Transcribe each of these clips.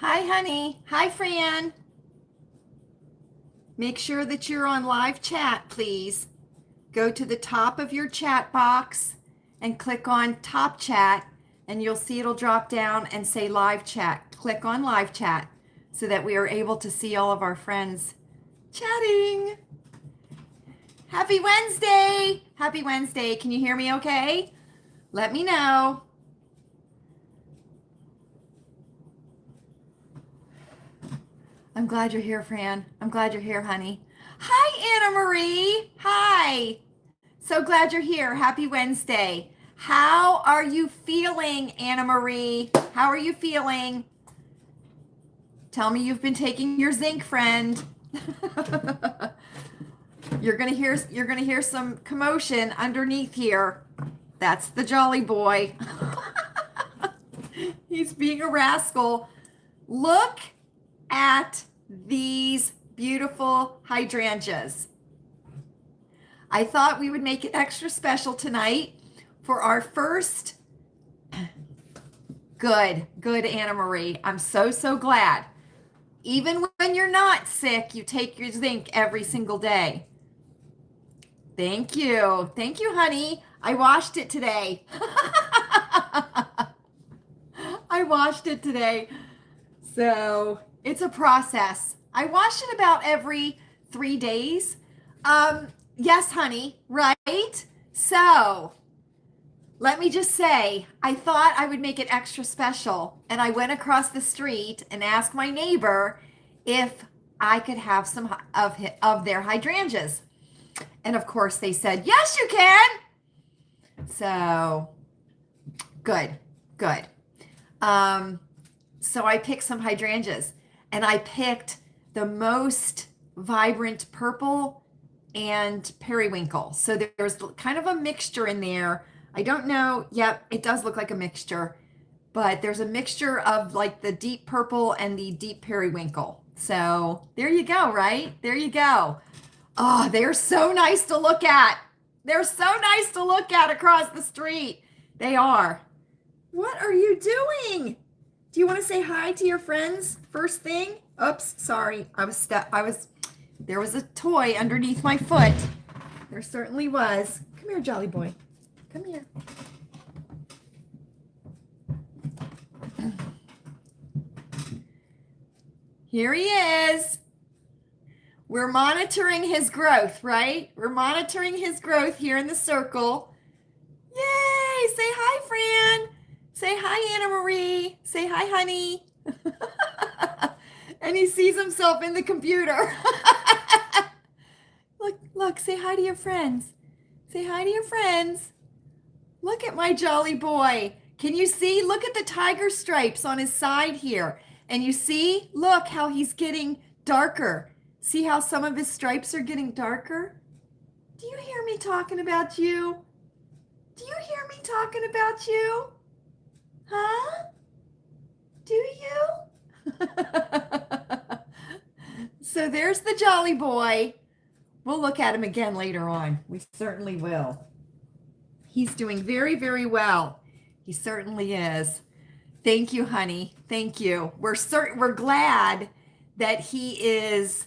Hi, honey. Hi, Fran. Make sure that you're on live chat, please. Go to the top of your chat box and click on top chat, and you'll see it'll drop down and say live chat. Click on live chat so that we are able to see all of our friends chatting. Happy Wednesday. Happy Wednesday. Can you hear me okay? Let me know. I'm glad you're here, Fran. I'm glad you're here, honey. Hi, Anna Marie. Hi. So glad you're here. Happy Wednesday. How are you feeling, Anna Marie? How are you feeling? Tell me you've been taking your zinc, friend. You're gonna hear some commotion underneath here. That's the jolly boy. He's being a rascal. Look at these beautiful hydrangeas. I thought we would make it extra special tonight for our first. Good, Anna Marie. I'm so glad. Even when you're not sick, you take your zinc every single day. Thank you, honey. I washed it today. I washed it today. So it's a process. I wash it about every 3 days. Yes, honey, right? So let me just say, I thought I would make it extra special. And I went across the street and asked my neighbor if I could have some of their hydrangeas. And of course they said, yes, you can. So good. So I picked some hydrangeas, and I picked the most vibrant purple and periwinkle. So there's kind of a mixture in there. I don't know. Yep, it does look like a mixture, but there's a mixture of like the deep purple and the deep periwinkle. So there you go, right? There you go. Oh, they're so nice to look at. They're so nice to look at across the street. They are. What are you doing? Do you want to say hi to your friends first thing? Oops, sorry. There was a toy underneath my foot. There certainly was. Come here, jolly boy. Come here. Here he is. We're monitoring his growth, right? We're monitoring his growth here in the circle. Yay! Say hi, Fran. Say hi, Anna Marie. Say hi, honey. And he sees himself in the computer. Look, say hi to your friends. Say hi to your friends. Look at my jolly boy. Can you see? Look at the tiger stripes on his side here. And you see? Look how he's getting darker. See how some of his stripes are getting darker? Do you hear me talking about you? Do you hear me talking about you? Huh? Do you? So there's the jolly boy. We'll look at him again later on. We certainly will. He's doing very well. He certainly is. Thank you, honey. Thank you. We're glad that his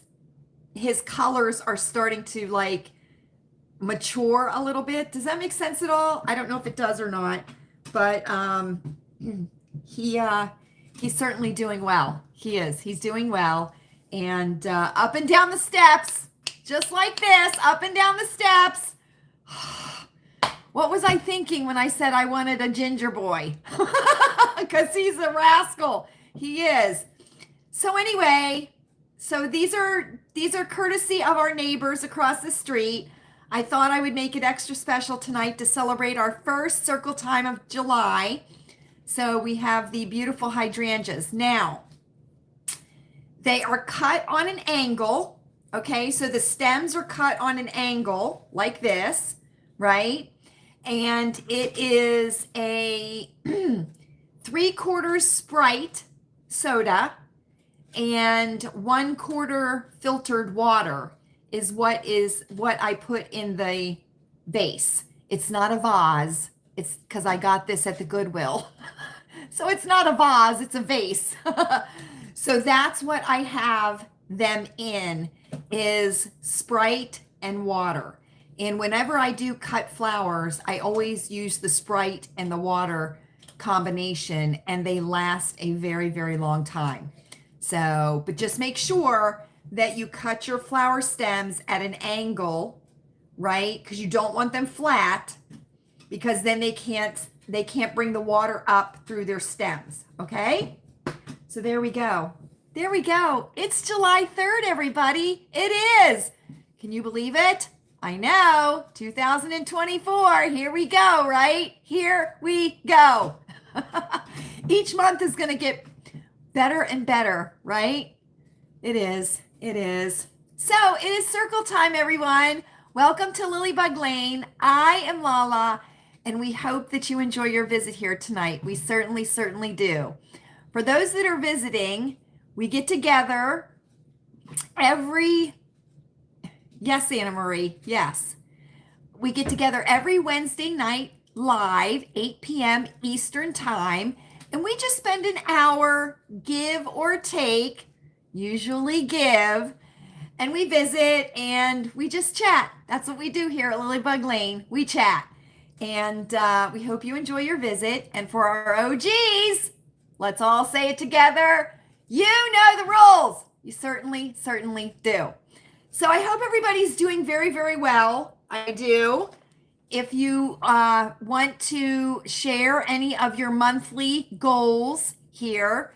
colors are starting to like mature a little bit. Does that make sense at all? I don't know if it does or not, but he's certainly doing well. He is. He's doing well. And up and down the steps, just like this, up and down the steps. What was I thinking when I said I wanted a ginger boy? Because he's a rascal. He is. So anyway, so these are courtesy of our neighbors across the street. I thought I would make it extra special tonight to celebrate our first circle time of July. So we have the beautiful hydrangeas. Now, they are cut on an angle. Okay, so the stems are cut on an angle like this, right? And it is a 3/4 Sprite soda and 1/4 filtered water is what I put in the vase. It's not a vase. It's because I got this at the Goodwill. So it's not a vase, it's a vase. So that's what I have them in, is Sprite and water. And whenever I do cut flowers, I always use the Sprite and the water combination, and they last a very, very long time. So, but just make sure that you cut your flower stems at an angle, right? Because you don't want them flat, because then they can't bring the water up through their stems, okay? So there we go. There we go. It's July 3rd, everybody. It is. Can you believe it? I know. 2024. Here we go, right? Here we go. Each month is going to get better and better, right? It is. It is. So it is circle time, everyone. Welcome to Lilleybugglane. I am Lala, and we hope that you enjoy your visit here tonight. We certainly, certainly do. For those that are visiting, we get together yes, Anna Marie, yes. We get together every Wednesday night live, 8 p.m. Eastern time, and we just spend an hour, give or take, usually give, and we visit and we just chat. That's what we do here at Lilleybugglane. We chat. And we hope you enjoy your visit. And for our OGs, let's all say it together. You know the rules. You certainly, certainly do. So I hope everybody's doing very, very well. I do. If you want to share any of your monthly goals here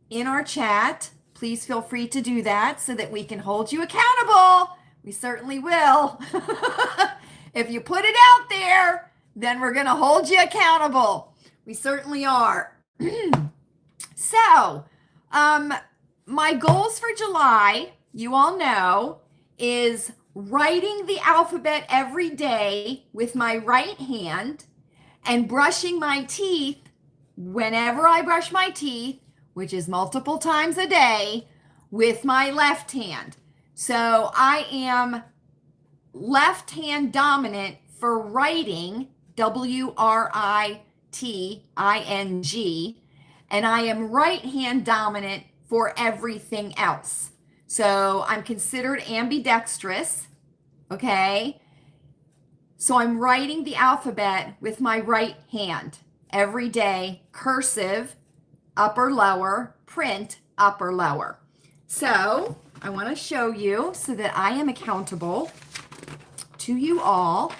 in our chat, please feel free to do that so that we can hold you accountable. We certainly will. If you put it out there, then we're going to hold you accountable. We certainly are. So, my goals for July, you all know, is writing the alphabet every day with my right hand and brushing my teeth whenever I brush my teeth, which is multiple times a day, with my left hand. So I am left hand dominant for writing, WRITING, and I am right hand dominant for everything else. So I'm considered ambidextrous, okay? So I'm writing the alphabet with my right hand every day, cursive, upper, lower, print, upper, lower. So I want to show you so that I am accountable to you all.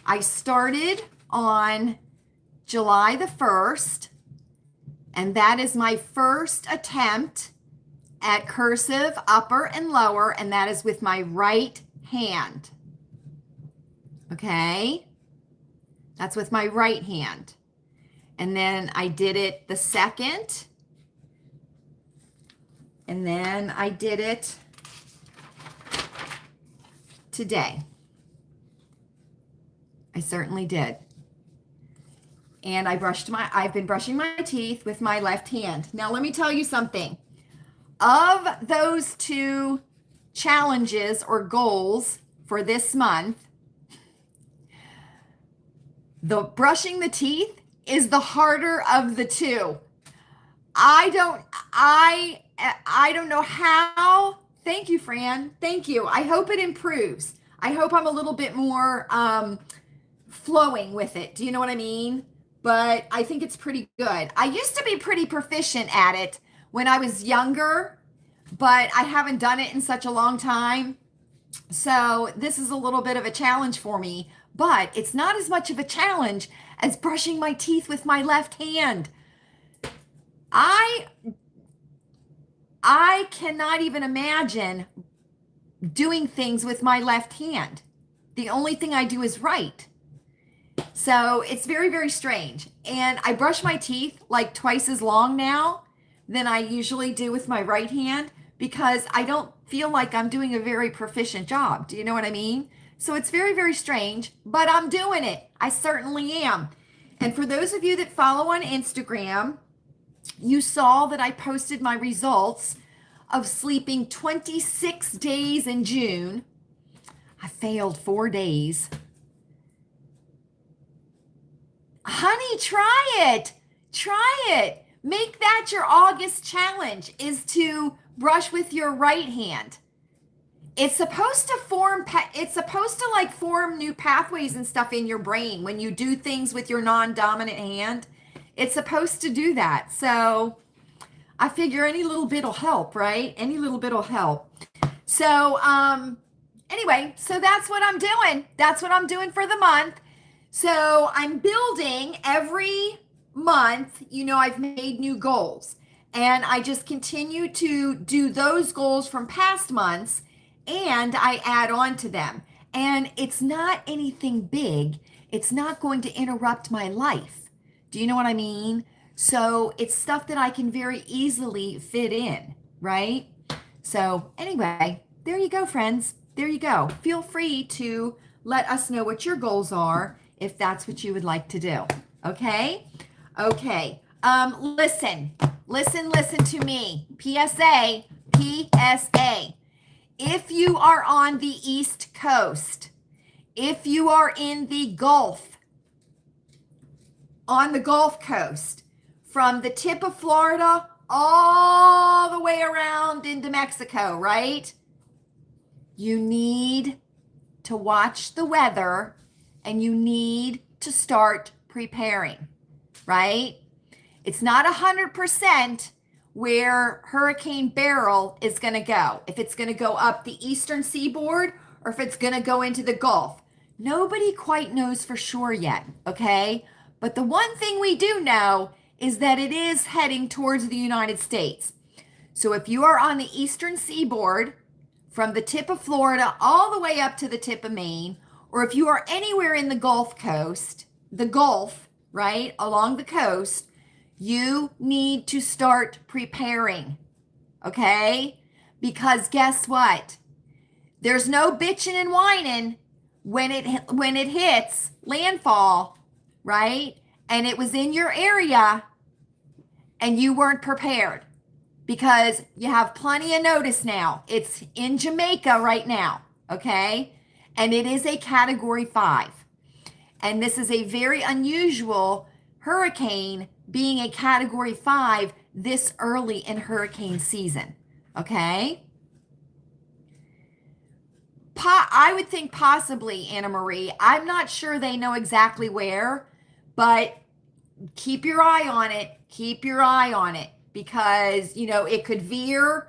I started on July the 1st, and that is my first attempt at cursive, upper and lower, and that is with my right hand. Okay? That's with my right hand. And then I did it the second, and then I did it today. I certainly did. And I've been brushing my teeth with my left hand. Now let me tell you something. Of those two challenges or goals for this month, the brushing the teeth is the harder of the two. I don't know how. Thank you, Fran. Thank you. I hope it improves. I hope I'm a little bit more flowing with it. Do you know what I mean? But I think it's pretty good. I used to be pretty proficient at it when I was younger, but I haven't done it in such a long time. So this is a little bit of a challenge for me, but it's not as much of a challenge as brushing my teeth with my left hand. I cannot even imagine doing things with my left hand. The only thing I do is right. So it's very, very strange. And I brush my teeth like twice as long now than I usually do with my right hand because I don't feel like I'm doing a very proficient job. Do you know what I mean? So it's very, very strange, but I'm doing it. I certainly am. And for those of you that follow on Instagram, you saw that I posted my results of sleeping 26 days in June. I failed 4 days. Honey, try it. Try it. Make that your August challenge, is to brush with your right hand. It's supposed to form new pathways and stuff in your brain when you do things with your non-dominant hand. It's supposed to do that. So I figure any little bit will help, right? Any little bit will help. So anyway, so that's what I'm doing. That's what I'm doing for the month. So I'm building every month. I've made new goals, and I just continue to do those goals from past months, and I add on to them. And it's not anything big. It's not going to interrupt my life. Do you know what I mean? So it's stuff that I can very easily fit in, right? So anyway, there you go, friends. There you go. Feel free to let us know what your goals are if that's what you would like to do. Okay? Okay. Listen to me. PSA. If you are on the East Coast, if you are in the Gulf, on the Gulf Coast, from the tip of Florida all the way around into Mexico, right? You need to watch the weather, and you need to start preparing, right? It's not 100% where Hurricane Beryl is going to go. If it's going to go up the eastern seaboard or if it's going to go into the Gulf. Nobody quite knows for sure yet, okay? But the one thing we do know is that it is heading towards the United States. So if you are on the eastern seaboard, from the tip of Florida all the way up to the tip of Maine, or if you are anywhere in the Gulf Coast, the Gulf, right, along the coast, you need to start preparing, okay? Because guess what? There's no bitching and whining when it hits landfall, right? And it was in your area and you weren't prepared, because you have plenty of notice now. It's in Jamaica right now, okay? And it is a Category 5. And this is a very unusual hurricane, being a Category 5 this early in hurricane season, okay? I would think possibly, Anna Marie. I'm not sure they know exactly where, but keep your eye on it. Keep your eye on it, because, it could veer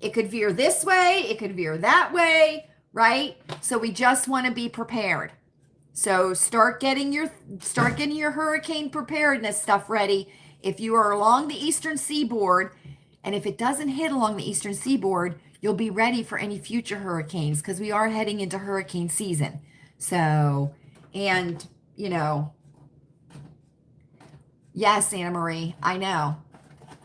this way, it could veer that way, right? So we just want to be prepared. So start getting your hurricane preparedness stuff ready if you are along the eastern seaboard. And if it doesn't hit along the eastern seaboard, you'll be ready for any future hurricanes, because we are heading into hurricane season. So, and, yes, Anna Marie, I know.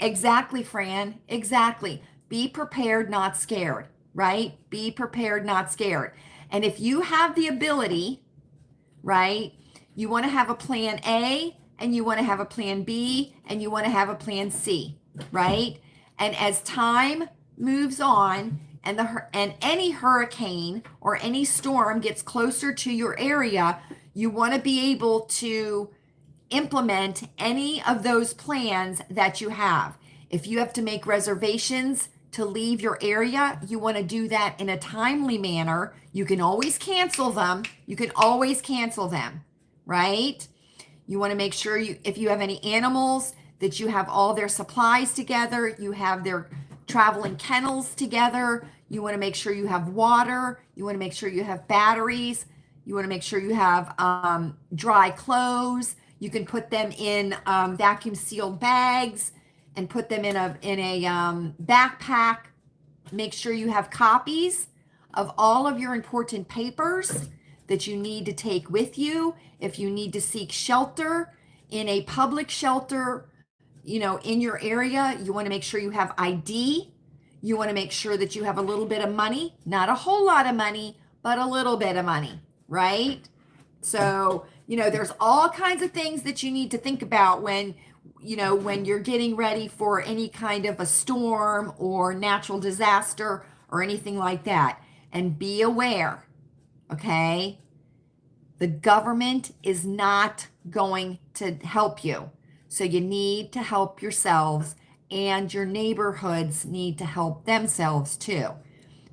Exactly, Fran. Exactly. Be prepared, not scared, right? Be prepared, not scared. And if you have the ability, right, you want to have a plan A, and you want to have a plan B, and you want to have a plan C, right? And as time moves on, and any hurricane or any storm gets closer to your area, you want to be able to implement any of those plans that you have. If you have to make reservations to leave your area, you want to do that in a timely manner. You can always cancel them. Right? You want to make sure if you have any animals, that you have all their supplies together, you have their traveling kennels together. You want to make sure you have water. You want to make sure you have batteries. You want to make sure you have dry clothes. You can put them in vacuum sealed bags and put them in a backpack. Make sure you have copies of all of your important papers that you need to take with you. If you need to seek shelter in a public shelter, in your area, you want to make sure you have ID. You want to make sure that you have a little bit of money, not a whole lot of money, but a little bit of money, right? So, there's all kinds of things that you need to think about when you're getting ready for any kind of a storm or natural disaster or anything like that. And be aware, okay? The government is not going to help you. So you need to help yourselves, and your neighborhoods need to help themselves too.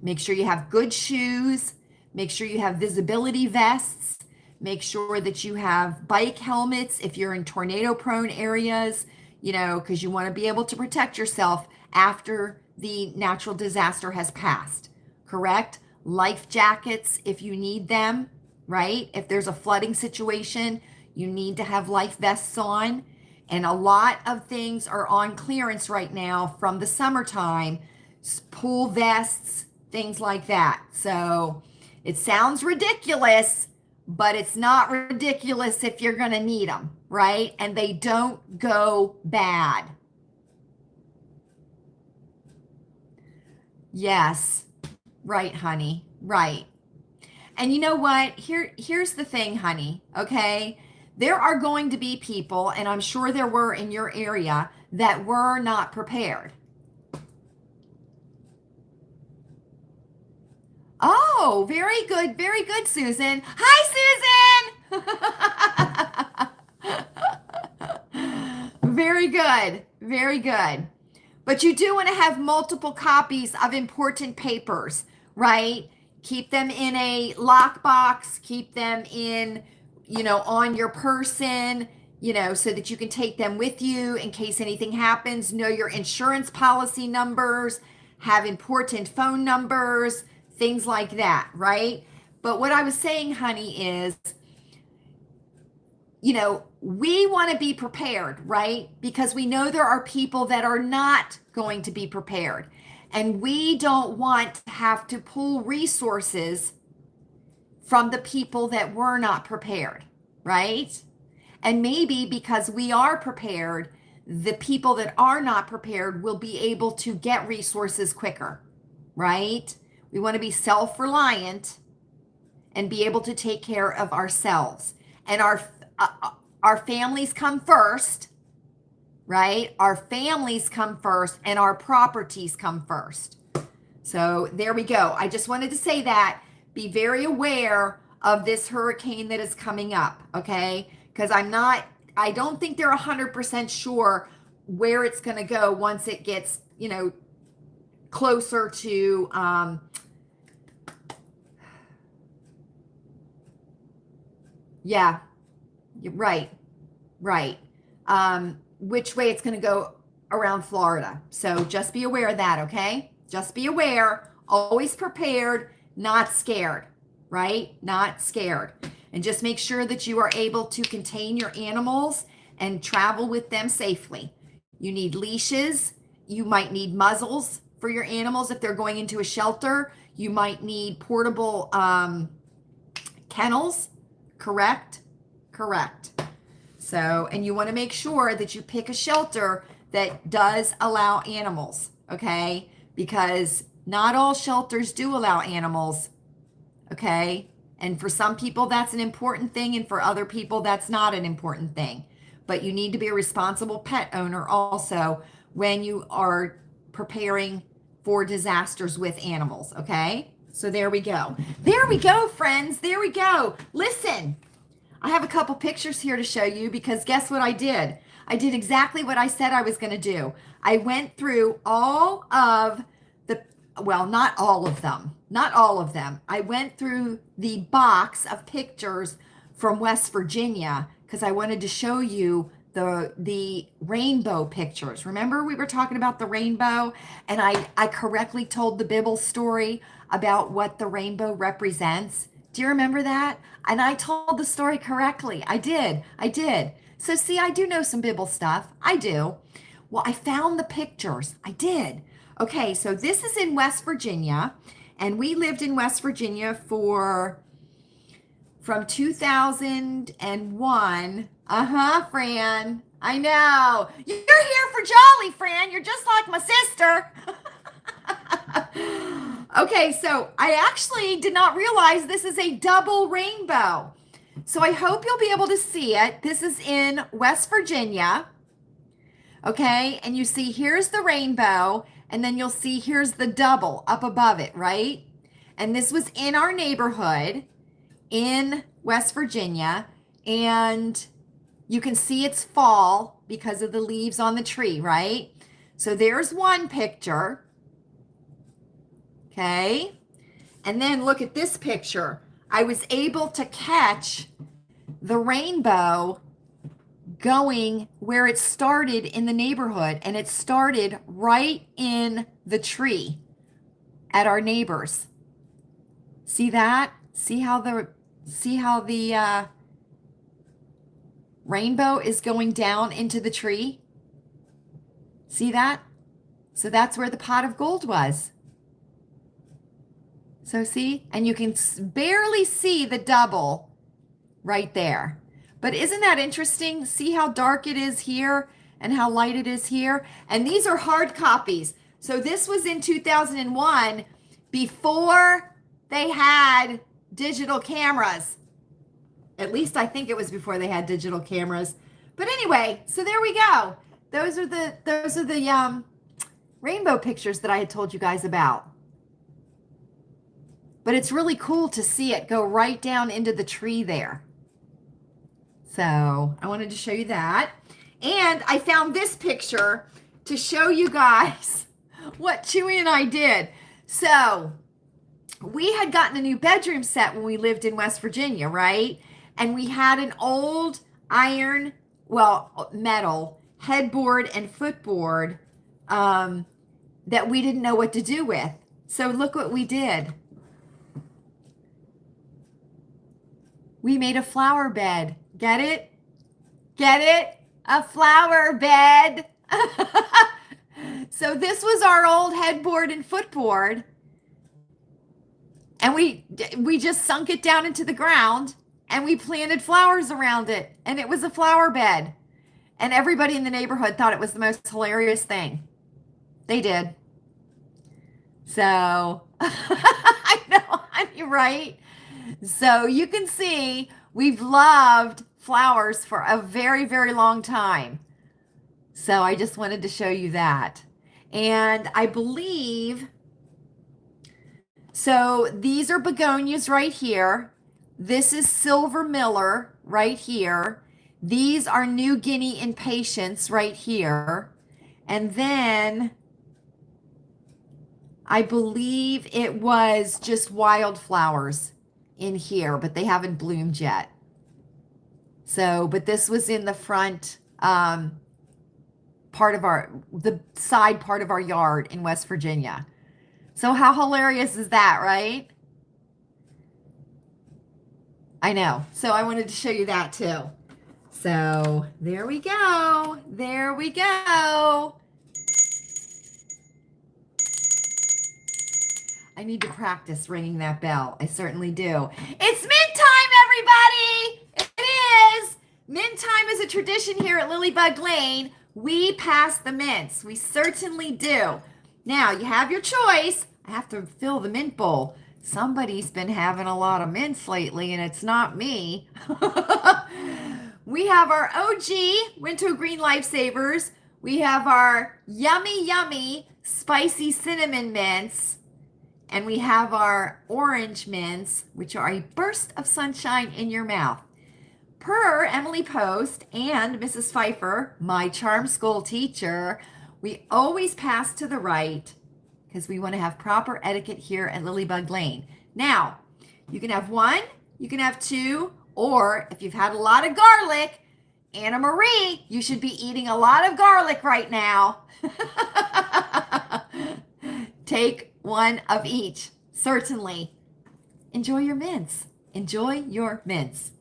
Make sure you have good shoes. Make sure you have visibility vests. Make sure that you have bike helmets if you're in tornado prone areas, because you want to be able to protect yourself after the natural disaster has passed. Correct? Life jackets if you need them, right? If there's a flooding situation, you need to have life vests on. And a lot of things are on clearance right now from the summertime, pool vests, things like that. So it sounds ridiculous, but it's not ridiculous if you're going to need them, right? And they don't go bad. Yes. Right, honey. Right. And you know what? Here's the thing, honey. Okay. There are going to be people, and I'm sure there were in your area, that were not prepared. Oh, very good, Susan. Hi, Susan. Very good. But you do want to have multiple copies of important papers, right? Keep them in a lockbox, keep them in, on your person, so that you can take them with you in case anything happens. Know your insurance policy numbers, have important phone numbers, things like that, right? But what I was saying, honey, is, we want to be prepared, right? Because we know there are people that are not going to be prepared. And we don't want to have to pull resources from the people that were not prepared, right? And maybe because we are prepared, the people that are not prepared will be able to get resources quicker, right? We want to be self-reliant and be able to take care of ourselves. And our families come first, right? Our families come first and our properties come first. So there we go. I just wanted to say that. Be very aware of this hurricane that is coming up, okay? Because I don't think they're 100% sure where it's going to go once it gets, closer to, yeah, right. Which way it's going to go around Florida. So just be aware of that, okay? Just be aware, always prepared, not scared, right? Not scared. And just make sure that you are able to contain your animals and travel with them safely. You need leashes. You might need muzzles for your animals if they're going into a shelter. You might need portable kennels. Correct. So, and you want to make sure that you pick a shelter that does allow animals, okay? Because not all shelters do allow animals, okay? And for some people, that's an important thing, and for other people, that's not an important thing. But you need to be a responsible pet owner also when you are preparing for disasters with animals, okay? So there we go. There we go, friends. There we go. Listen, I have a couple pictures here to show you because guess what I did? I did exactly what I said I was going to do. I went through all of the, well, not all of them. I went through the box of pictures from West Virginia because I wanted to show you the rainbow pictures. Remember we were talking about the rainbow, and I correctly told the Bible story about what the rainbow represents. Do you remember that? And I told the story correctly. I did. So see, I do know some Bible stuff. I do. Well, I found the pictures. I did. Okay, so this is in West Virginia, and we lived in West Virginia from 2001. Fran. I know. You're here for jolly, Fran. You're just like my sister. Okay, so I actually did not realize this is a double rainbow. So I hope you'll be able to see it. This is in West Virginia. Okay, and you see here's the rainbow, and then you'll see here's the double up above it, right? And this was in our neighborhood in West Virginia. And You can see its fall because of the leaves on the tree, right? So there's one picture. Okay. And then look at this picture. I was able to catch the rainbow going where it started in the neighborhood, and it started right in the tree at our neighbors. See that? See how the rainbow is going down into the tree? See that? So that's where the pot of gold was. So see, and you can barely see the double right there. But isn't that interesting? See how dark it is here and how light it is here? And these are hard copies. So this was in 2001, before they had digital cameras. At least I think it was before they had digital cameras. But anyway, so there we go. Those are the rainbow pictures that I had told you guys about. But it's really cool to see it go right down into the tree there. So I wanted to show you that. And I found this picture to show you guys what Chewy and I did. So we had gotten a new bedroom set when we lived in West Virginia, right? And we had an old iron, well, metal headboard and footboard that we didn't know what to do with. So look what we did. We made a flower bed. Get it? Get it? A flower bed. So this was our old headboard and footboard. And we just sunk it down into the ground and we planted flowers around it. And it was a flower bed. And everybody in the neighborhood thought it was the most hilarious thing. They did. So, I know, honey, right? So you can see we've loved flowers for a very, very long time. So I just wanted to show you that. And I believe, so these are begonias right here. This is Silver Miller right here. These are New Guinea Impatiens right here. And then I believe it was just wildflowers in here, but they haven't bloomed yet. So, but this was in the front part of the side part of our yard in West Virginia. So how hilarious is that, right? I know. So I wanted to show you that too. So there we go. There we go. I need to practice ringing that bell. I certainly do. It's mint time, everybody. It is. Mint time is a tradition here at Lilleybugglane. We pass the mints. We certainly do. Now, you have your choice. I have to fill the mint bowl. Somebody's been having a lot of mints lately, and it's not me. We have our OG Winter Green Lifesavers. We have our yummy, yummy spicy cinnamon mints. And we have our orange mints, which are a burst of sunshine in your mouth. Per Emily Post and Mrs. Pfeiffer, my charm school teacher, we always pass to the right because we want to have proper etiquette here at Lilleybugglane. Now, you can have one, you can have two, or if you've had a lot of garlic, Anna Marie, you should be eating a lot of garlic right now. Take one of each, certainly. Enjoy your mints. Enjoy your mints.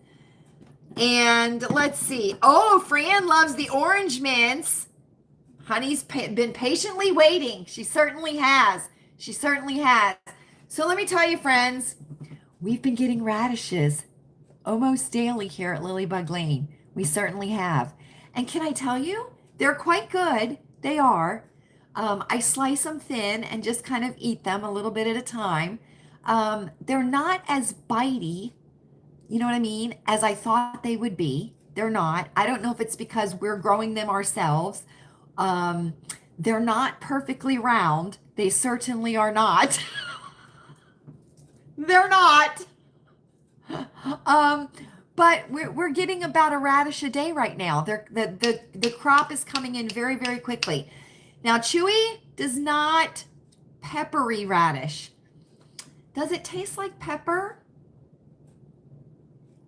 And let's see. Oh, Fran loves the orange mints. Honey's been patiently waiting. She certainly has. She certainly has. So let me tell you, friends, we've been getting radishes almost daily here at Lilleybugglane. We certainly have. And can I tell you, they're quite good. They are. I slice them thin and just kind of eat them a little bit at a time. They're not as bitey, you know what I mean, as I thought they would be. They're not. I don't know if it's because we're growing them ourselves. They're not perfectly round. They certainly are not. They're not. but we're getting about a radish a day right now. The crop is coming in very, very quickly. Now, Chewy does not peppery radish. Does it taste like pepper?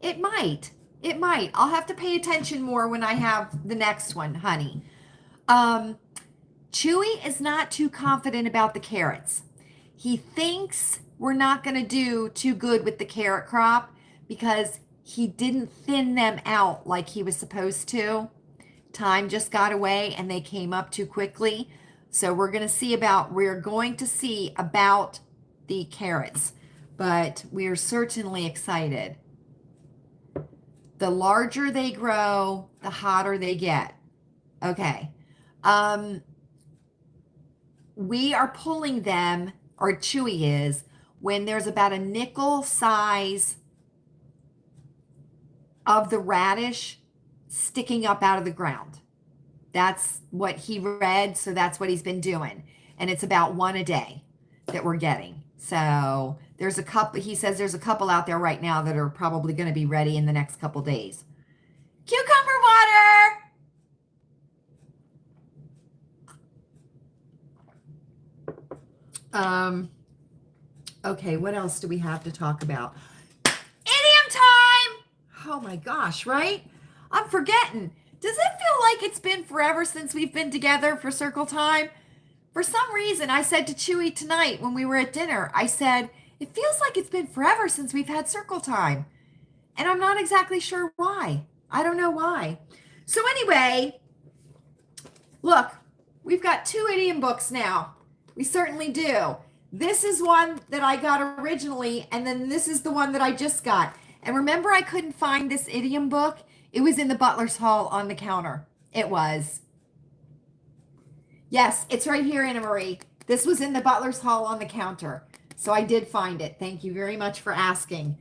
It might. It might. I'll have to pay attention more when I have the next one, honey. Chewy is not too confident about the carrots. He thinks we're not going to do too good with the carrot crop because he didn't thin them out like he was supposed to. Time just got away and they came up too quickly. So we're going to see about the carrots, but we are certainly excited. The larger they grow, the hotter they get. Okay. We are pulling them, or Chewy is, when there's about a nickel size of the radish sticking up out of the ground. That's what he read, so that's what he's been doing. And it's about one a day that we're getting. So there's a couple, he says there's a couple out there right now that are probably going to be ready in the next couple days. Cucumber water! Okay, what else do we have to talk about? Idiom time! Oh my gosh, right? I'm forgetting. Does it feel like it's been forever since we've been together for circle time? For some reason, I said to Chewy tonight when we were at dinner, I said, it feels like it's been forever since we've had circle time. And I'm not exactly sure why. I don't know why. So anyway, look, we've got 2 idiom books now. We certainly do. This is one that I got originally, and then this is the one that I just got. And remember, I couldn't find this idiom book? It was in the butler's hall on the counter. It was. Yes, it's right here, Anna Marie. This was in the butler's hall on the counter. So I did find it. Thank you very much for asking.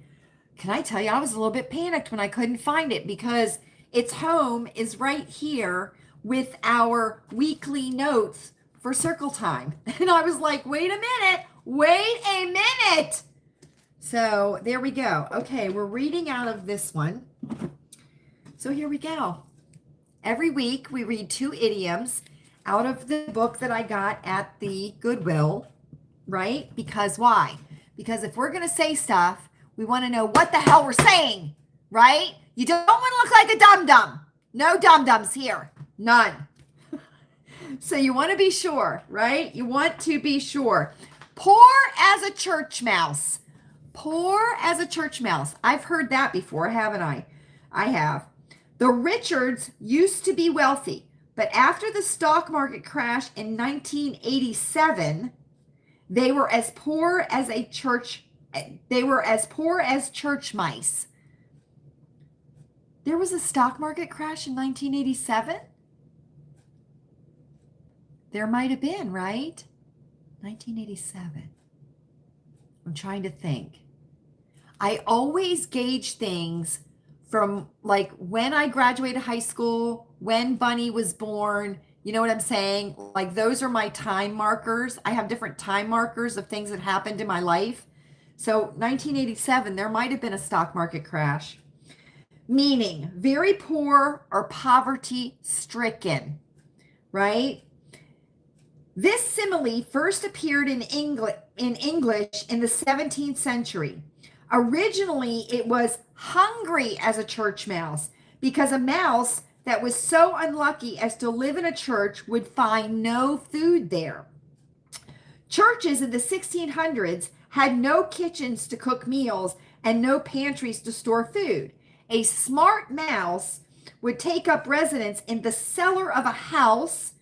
Can I tell you, I was a little bit panicked when I couldn't find it because its home is right here with our weekly notes for circle time. And I was like, wait a minute. So there we go. Okay, we're reading out of this one. So here we go. Every week we read 2 idioms out of the book that I got at the Goodwill, right? Because why? Because if we're going to say stuff, we want to know what the hell we're saying, right? You don't want to look like a dum-dum. No dum-dums here. None. So you want to be sure, right? You want to be sure. Poor as a church mouse. Poor as a church mouse. I've heard that before, haven't I? I have. The Richards used to be wealthy, but after the stock market crash in 1987, they were as poor as church mice. There was a stock market crash in 1987? There might have been, right? 1987. I'm trying to think. I always gauge things from like when I graduated high school, when Bunny was born, you know what I'm saying? Like those are my time markers. I have different time markers of things that happened in my life. So 1987, there might have been a stock market crash. Meaning very poor or poverty stricken, right? This simile first appeared in English in the 17th century. Originally, it was hungry as a church mouse because a mouse that was so unlucky as to live in a church would find no food there. Churches in the 1600s had no kitchens to cook meals and no pantries to store food. A smart mouse would take up residence in the cellar of a house,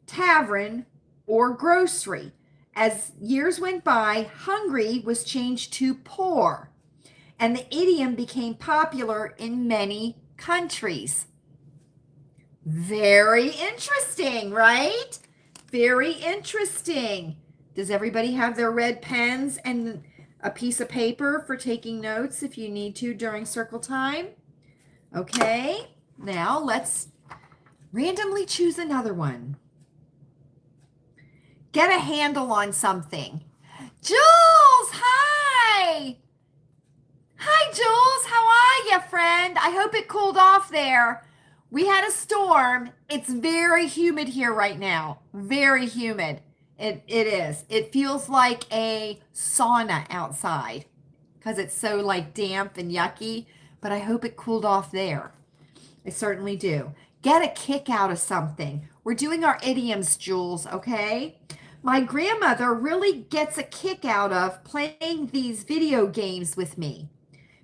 tavern, or grocery. As years went by, hungry was changed to poor, and the idiom became popular in many countries. Very interesting, right? Very interesting. Does everybody have their red pens and a piece of paper for taking notes if you need to during circle time? Okay, now let's randomly choose another one. Get a handle on something. Jules, hi. Hi, Jules. How are you, friend? I hope it cooled off there. We had a storm. It's very humid here right now. Very humid. It is. It feels like a sauna outside because it's so like damp and yucky, but I hope it cooled off there. I certainly do. Get a kick out of something. We're doing our idioms, Jules, okay? My grandmother really gets a kick out of playing these video games with me,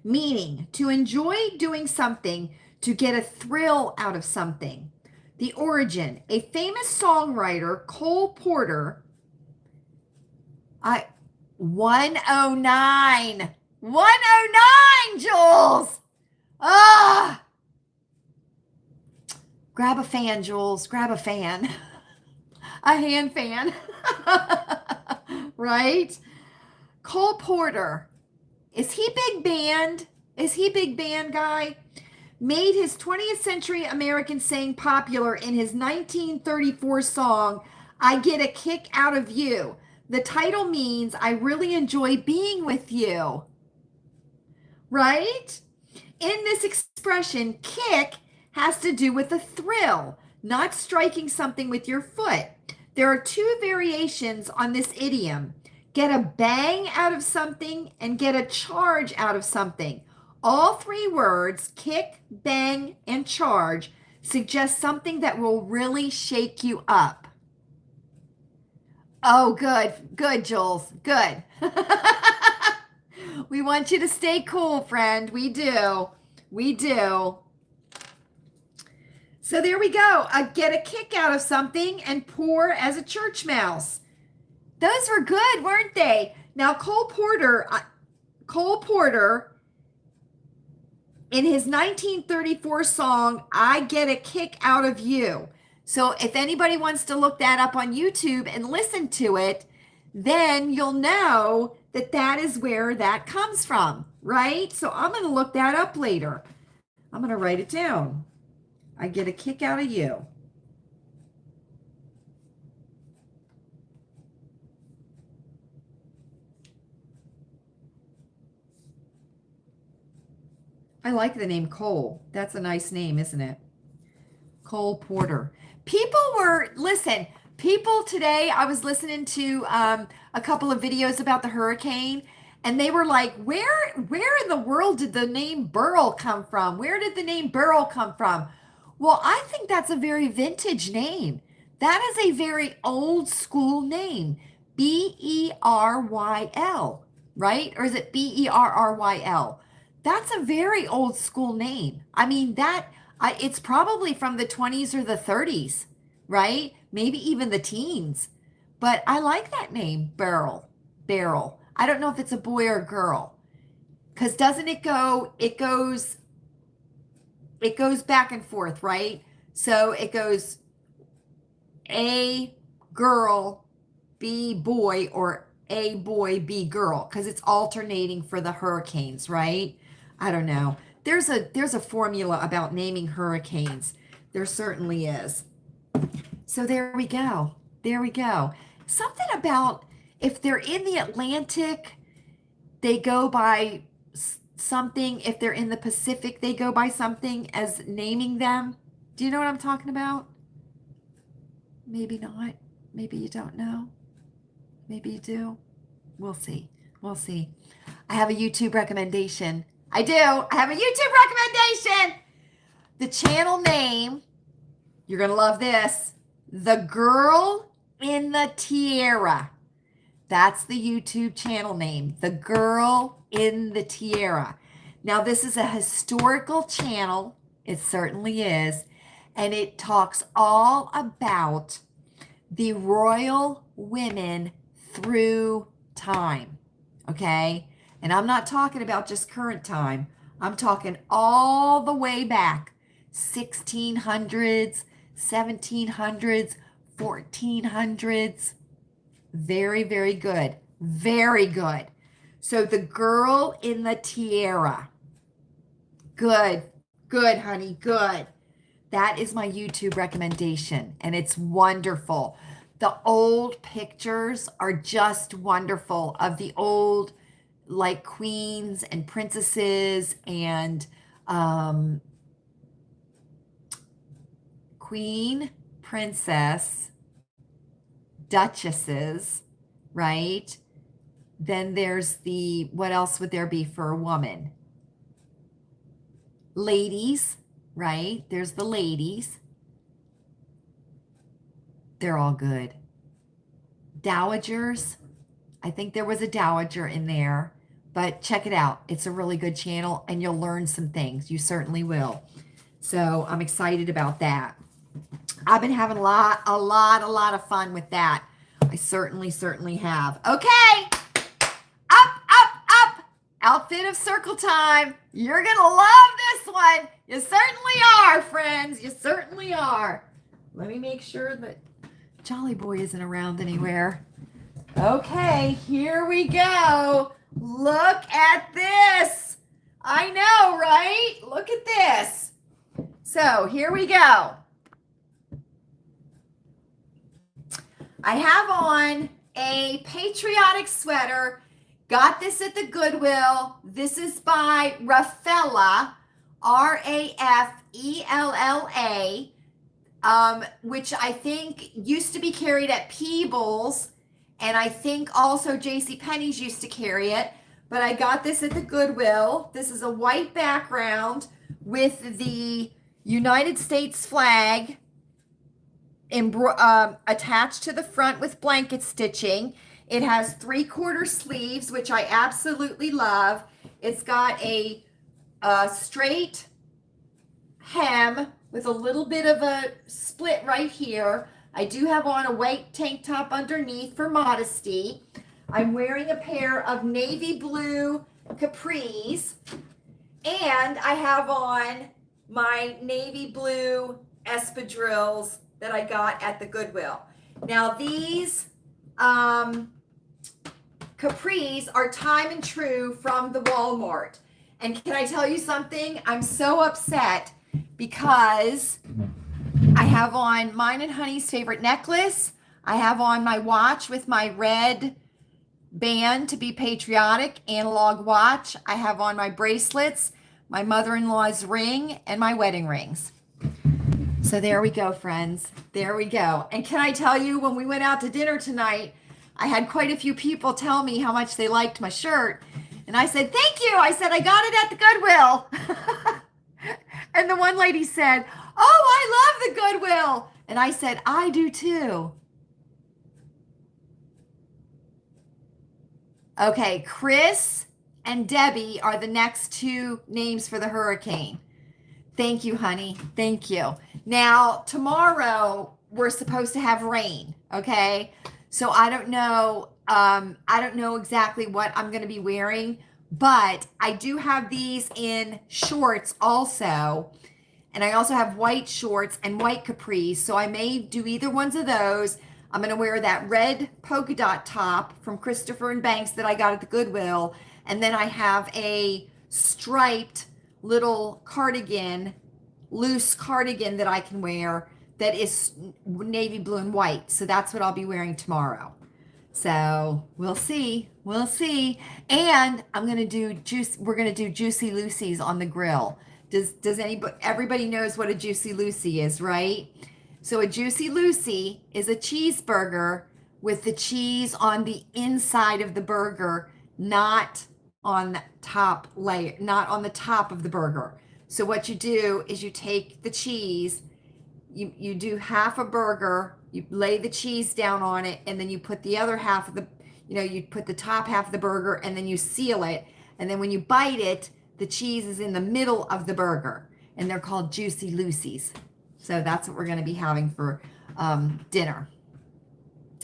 meaning to enjoy doing something, to get a thrill out of something. The origin, a famous songwriter, Cole Porter, 109. 109, Jules. Ah, grab a fan, Jules. Grab a fan. A hand fan. Right? Cole Porter. Is he big band? Is he big band guy? Made his 20th century American saying popular in his 1934 song, I Get a Kick Out of You. The title means I really enjoy being with you. Right? In this expression, kick has to do with a thrill, not striking something with your foot. There are two variations on this idiom. Get a bang out of something and get a charge out of something. All three words, kick, bang, and charge, suggest something that will really shake you up. Oh, good. Good, Jules. Good. We want you to stay cool, friend. We do. We do. So there we go. Get a kick out of something and pour as a church mouse. Those were good, weren't they? Now, Cole Porter, in his 1934 song, I Get a Kick Out of You. So if anybody wants to look that up on YouTube and listen to it, then you'll know that that is where that comes from, right? So I'm going to look that up later. I'm going to write it down. I get a kick out of you. I like the name Cole. That's a nice name, isn't it? Cole Porter. People today, I was listening to a couple of videos about the hurricane, and they were like, where in the world did the name Burl come from? Where did the name Burl come from? Well, I think that's a very vintage name. That is a very old school name. Berryl, right? Or is it Berryl? That's a very old school name. I mean, it's probably from the 20s or the 30s, right? Maybe even the teens. But I like that name, Beryl. I don't know if it's a boy or a girl. Because doesn't it goes back and forth, right? So it goes A girl, B boy, or A boy, B girl, because it's alternating for the hurricanes, right? I don't know. There's a formula about naming hurricanes. There certainly is. So there we go. There we go. Something about if they're in the Atlantic, they go by something. If they're in the Pacific, they go by something as naming them. Do you know what I'm talking about? Maybe not. Maybe you don't know. Maybe you do. We'll see. We'll see. I have a YouTube recommendation. I do. I have a YouTube recommendation. The channel name, you're going to love this. The Girl in the Tiara. That's the YouTube channel name. The Girl in the Tiara. Now, this is a historical channel. It certainly is. And it talks all about the royal women through time. Okay? And I'm not talking about just current time. I'm talking all the way back. 1600s, 1700s, 1400s. Very, very good. Very good. So the Girl in the Tiara. Good. Good, honey. Good. That is my YouTube recommendation, and it's wonderful. The old pictures are just wonderful of the old like queens and princesses and queen, princess, duchesses, right? Then there's the, what else would there be for a woman? Ladies, right? There's the ladies. They're all good. Dowagers. I think there was a dowager in there, but check it out. It's a really good channel and you'll learn some things. You certainly will. So I'm excited about that. I've been having a lot of fun with that. I certainly have. Okay. Up. Outfit of circle time. You're going to love this one. You certainly are, friends. You certainly are. Let me make sure that Jolly Boy isn't around anywhere. Okay, here we go. Look at this. I know, right? Look at this. So here we go. I have on a patriotic sweater. Got this at the Goodwill. This is by Raffaella, Rafella, which I think used to be carried at Peebles, and I think also JCPenney's used to carry it, but I got this at the Goodwill. This is a white background with the United States flag attached to the front with blanket stitching. It has 3/4 sleeves, which I absolutely love. It's got a straight hem with a little bit of a split right here. I do have on a white tank top underneath for modesty. I'm wearing a pair of navy blue capris, and I have on my navy blue espadrilles that I got at the Goodwill. Now these capris are time and true from the Walmart. And can I tell you something? I'm so upset because I have on mine and Honey's favorite necklace. I have on my watch with my red band to be patriotic, analog watch. I have on my bracelets, my mother-in-law's ring, and my wedding rings. So there we go, friends. There we go. And can I tell you, when we went out to dinner tonight, I had quite a few people tell me how much they liked my shirt. And I said, thank you. I said, I got it at the Goodwill. And the one lady said, oh, I love the Goodwill. And I said, I do too. Okay, Chris and Debbie are the next two names for the hurricane. Thank you, honey. Thank you. Now, tomorrow, we're supposed to have rain, okay? So I don't know exactly what I'm going to be wearing, but I do have these in shorts also. And I also have white shorts and white capris. So I may do either ones of those. I'm going to wear that red polka dot top from Christopher and Banks that I got at the Goodwill. And then I have a striped little cardigan, loose cardigan that I can wear that is navy blue and white. So that's what I'll be wearing tomorrow. So we'll see. We'll see. And we're going to do Juicy Lucy's on the grill. Does everybody knows what a Juicy Lucy is, right? So a Juicy Lucy is a cheeseburger with the cheese on the inside of the burger, not on the top layer, not on the top of the burger. So what you do is you take the cheese, you do half a burger, you lay the cheese down on it, and then you put the other half of the, you put the top half of the burger, and then you seal it. And then when you bite it, the cheese is in the middle of the burger, and they're called Juicy Lucy's. So that's what we're going to be having for dinner.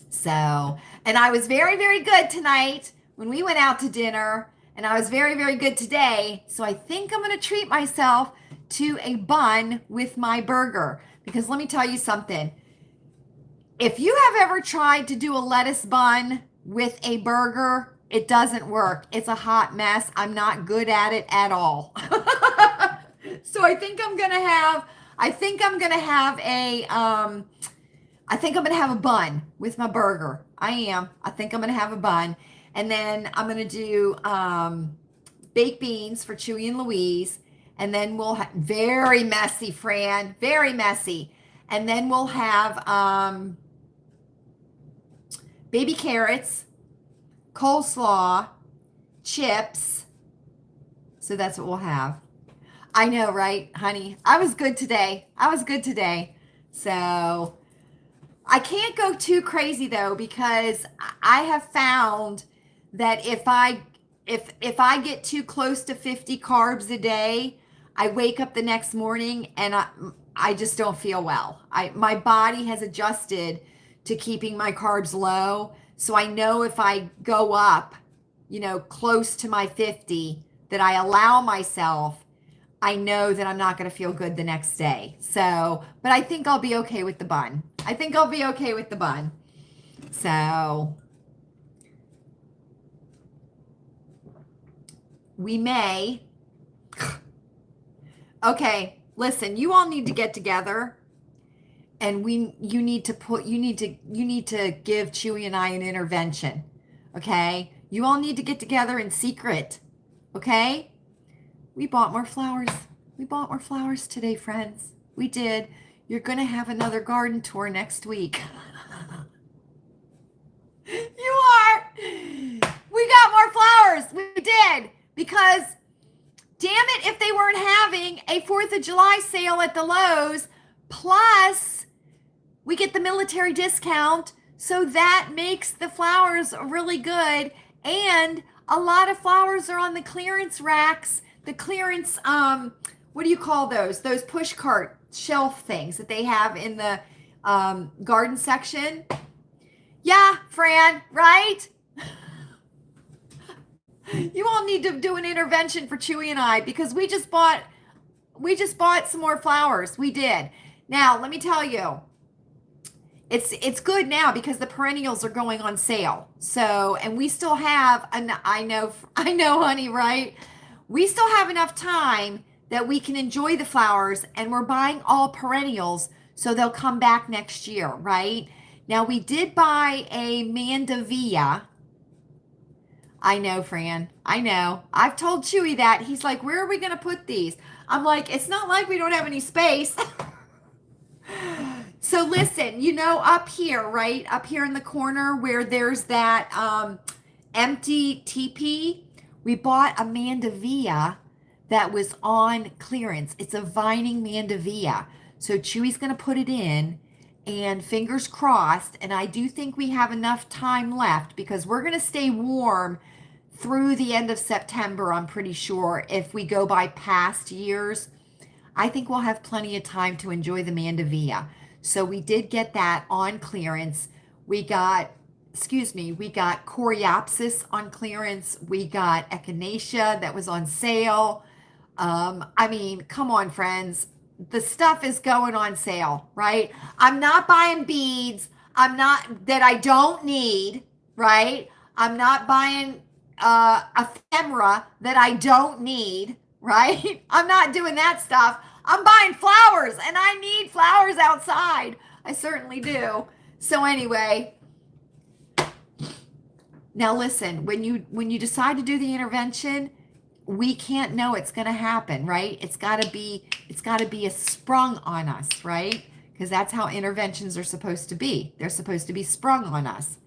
So, and I was very, very good tonight when we went out to dinner, and I was very, very good today. So I think I'm going to treat myself to a bun with my burger, because let me tell you something. If you have ever tried to do a lettuce bun with a burger, it doesn't work. It's a hot mess. I'm not good at it at all. So I think I'm going to have a bun with my burger. I think I'm going to have a bun. And then I'm going to do baked beans for Chewy and Louise. And then we'll have, very messy, Fran, very messy. And then we'll have baby carrots, coleslaw, chips. So that's what we'll have. I know, right, honey? I was good today. So I can't go too crazy though, because I have found that if I get too close to 50 carbs a day, I wake up the next morning and I just don't feel well. My body has adjusted to keeping my carbs low. So I know if I go up, close to my 50, that I allow myself, I know that I'm not going to feel good the next day. So, but I think I'll be okay with the bun. So we may. Okay, listen, you all need to get together, and you need to give Chewy and I an intervention. Okay? You all need to get together in secret. Okay? We bought more flowers. Today, friends. We did. You're going to have another garden tour next week. You are. We got more flowers. We did. Because, damn it, if they weren't having a 4th of July sale at the Lowe's, plus we get the military discount, so that makes the flowers really good. And a lot of flowers are on the clearance racks. The clearance, what do you call those? Those push cart shelf things that they have in the garden section. Yeah, Fran, right? You all need to do an intervention for Chewy and I, because we just bought some more flowers. We did. Now, let me tell you, it's good now because the perennials are going on sale. So, and we still have, I know, honey, right? We still have enough time that we can enjoy the flowers, and we're buying all perennials, so they'll come back next year, right? Now, we did buy a mandevilla. I know, Fran. I know. I've told Chewy that. He's like, where are we going to put these? I'm like, it's not like we don't have any space. So listen, up here, right? Up here in the corner where there's that empty teepee, we bought a mandevilla that was on clearance. It's a vining mandevilla. So Chewy's going to put it in, and fingers crossed, and I do think we have enough time left, because we're going to stay warm through the end of September, I'm pretty sure. If we go by past years, I think we'll have plenty of time to enjoy the mandevilla. So we did get that on clearance. We got Coreopsis on clearance. We got Echinacea that was on sale. I mean, come on, friends. The stuff is going on sale, right? I'm not buying beads. That I don't need, right? I'm not buying ephemera that I don't need, right? I'm not doing that stuff. I'm buying flowers, and I need flowers outside. I certainly do. So anyway, now listen, when you decide to do the intervention, we can't know it's going to happen, right? It's got to be a sprung on us, right? Because that's how interventions are supposed to be. They're supposed to be sprung on us.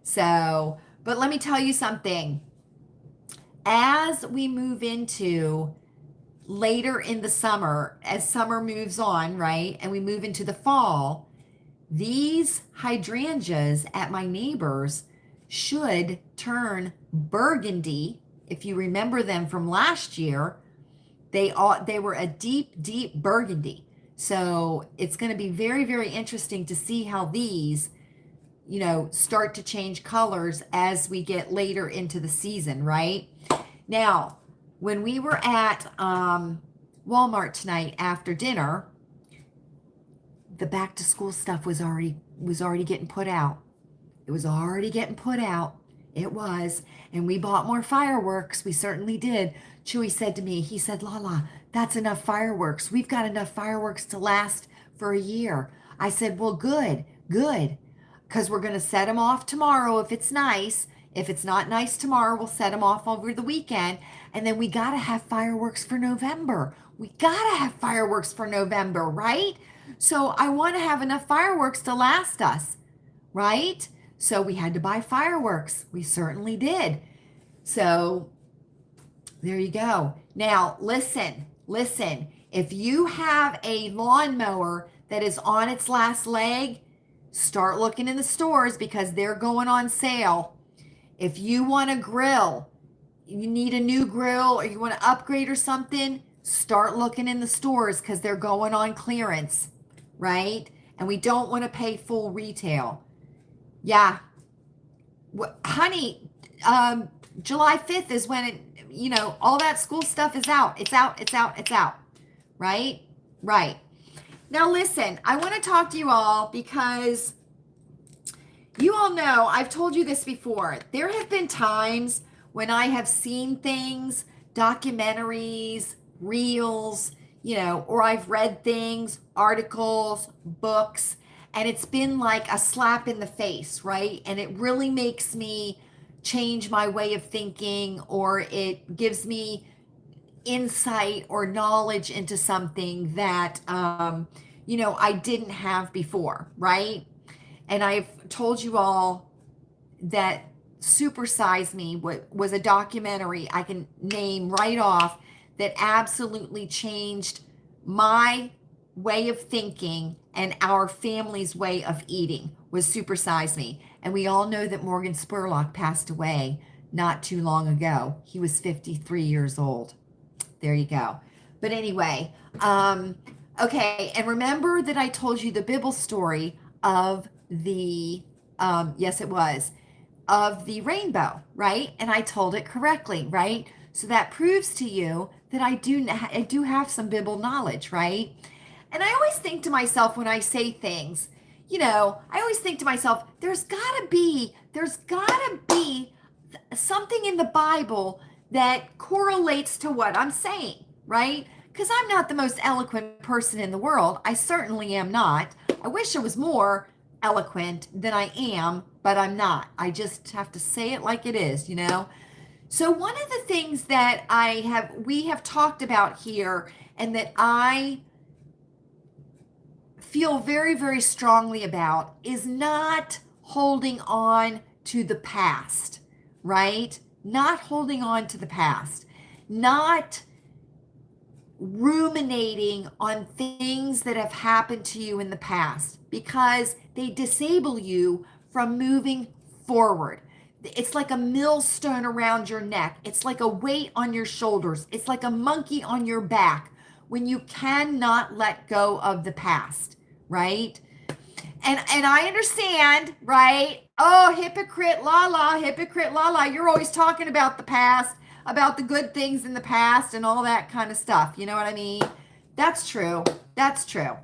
So, but let me tell you something. As we move into later in the summer, as summer moves on, right? And we move into the fall, these hydrangeas at my neighbor's should turn burgundy. If you remember them from last year, they were a deep burgundy. So it's going to be very, very interesting to see how these, start to change colors as we get later into the season, right? Now, when we were at Walmart tonight after dinner, the back to school stuff was already getting put out. It was already getting put out. It was. And we bought more fireworks. We certainly did. Chewy said to me, he said, Lala, that's enough fireworks. We've got enough fireworks to last for a year. I said, well, good. Because we're going to set them off tomorrow if it's nice. If it's not nice tomorrow, we'll set them off over the weekend. And then we got to have fireworks for November. We got to have fireworks for November, right? So I want to have enough fireworks to last us, right? So we had to buy fireworks. We certainly did. So there you go. Now, listen. If you have a lawnmower that is on its last leg, start looking in the stores because they're going on sale. If you want a grill, you need a new grill or you want to upgrade or something, start looking in the stores because they're going on clearance, right? And we don't want to pay full retail. Yeah. Honey, July 5th is when it, all that school stuff is out. It's out. Right? Right. Now listen, I want to talk to you all because you all know, I've told you this before. There have been times when I have seen things, documentaries, reels, or I've read things, articles, books, and it's been like a slap in the face, right? And it really makes me change my way of thinking, or it gives me insight or knowledge into something that, I didn't have before, right? And I've told you all that Super Size Me was a documentary I can name right off that absolutely changed my way of thinking and our family's way of eating was Super Size Me. And we all know that Morgan Spurlock passed away not too long ago. He was 53 years old. There you go. But anyway, okay. And remember that I told you the Bible story of the, yes, it was, of the rainbow, right? And I told it correctly, right? So that proves to you that I do have some Bible knowledge, right? And I always think to myself when I say things, I always think to myself, there's gotta be something in the Bible that correlates to what I'm saying, right? Because I'm not the most eloquent person in the world. I certainly am not. I wish I was more eloquent than I am, but I'm not. I just have to say it like it is, So one of the things that we have talked about here and that I feel very, very strongly about is not holding on to the past, right? Not holding on to the past, not ruminating on things that have happened to you in the past because they disable you from moving forward. It's like a millstone around your neck. It's like a weight on your shoulders. It's like a monkey on your back when you cannot let go of the past, right? And I understand, right? Oh, hypocrite, hypocrite, You're always talking about the past, about the good things in the past and all that kind of stuff. You know what I mean? That's true. That's true.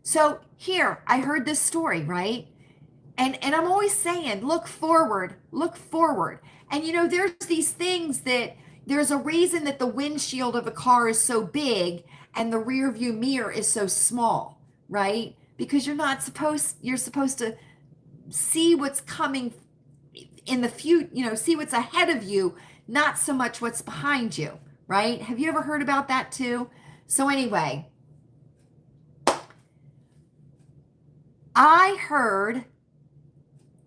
So here, I heard this story, right? And I'm always saying, look forward. And there's these things that there's a reason that the windshield of a car is so big and the rear view mirror is so small, right? Because you're supposed to see what's coming in the future, see what's ahead of you, not so much what's behind you, right? Have you ever heard about that too? So anyway, I heard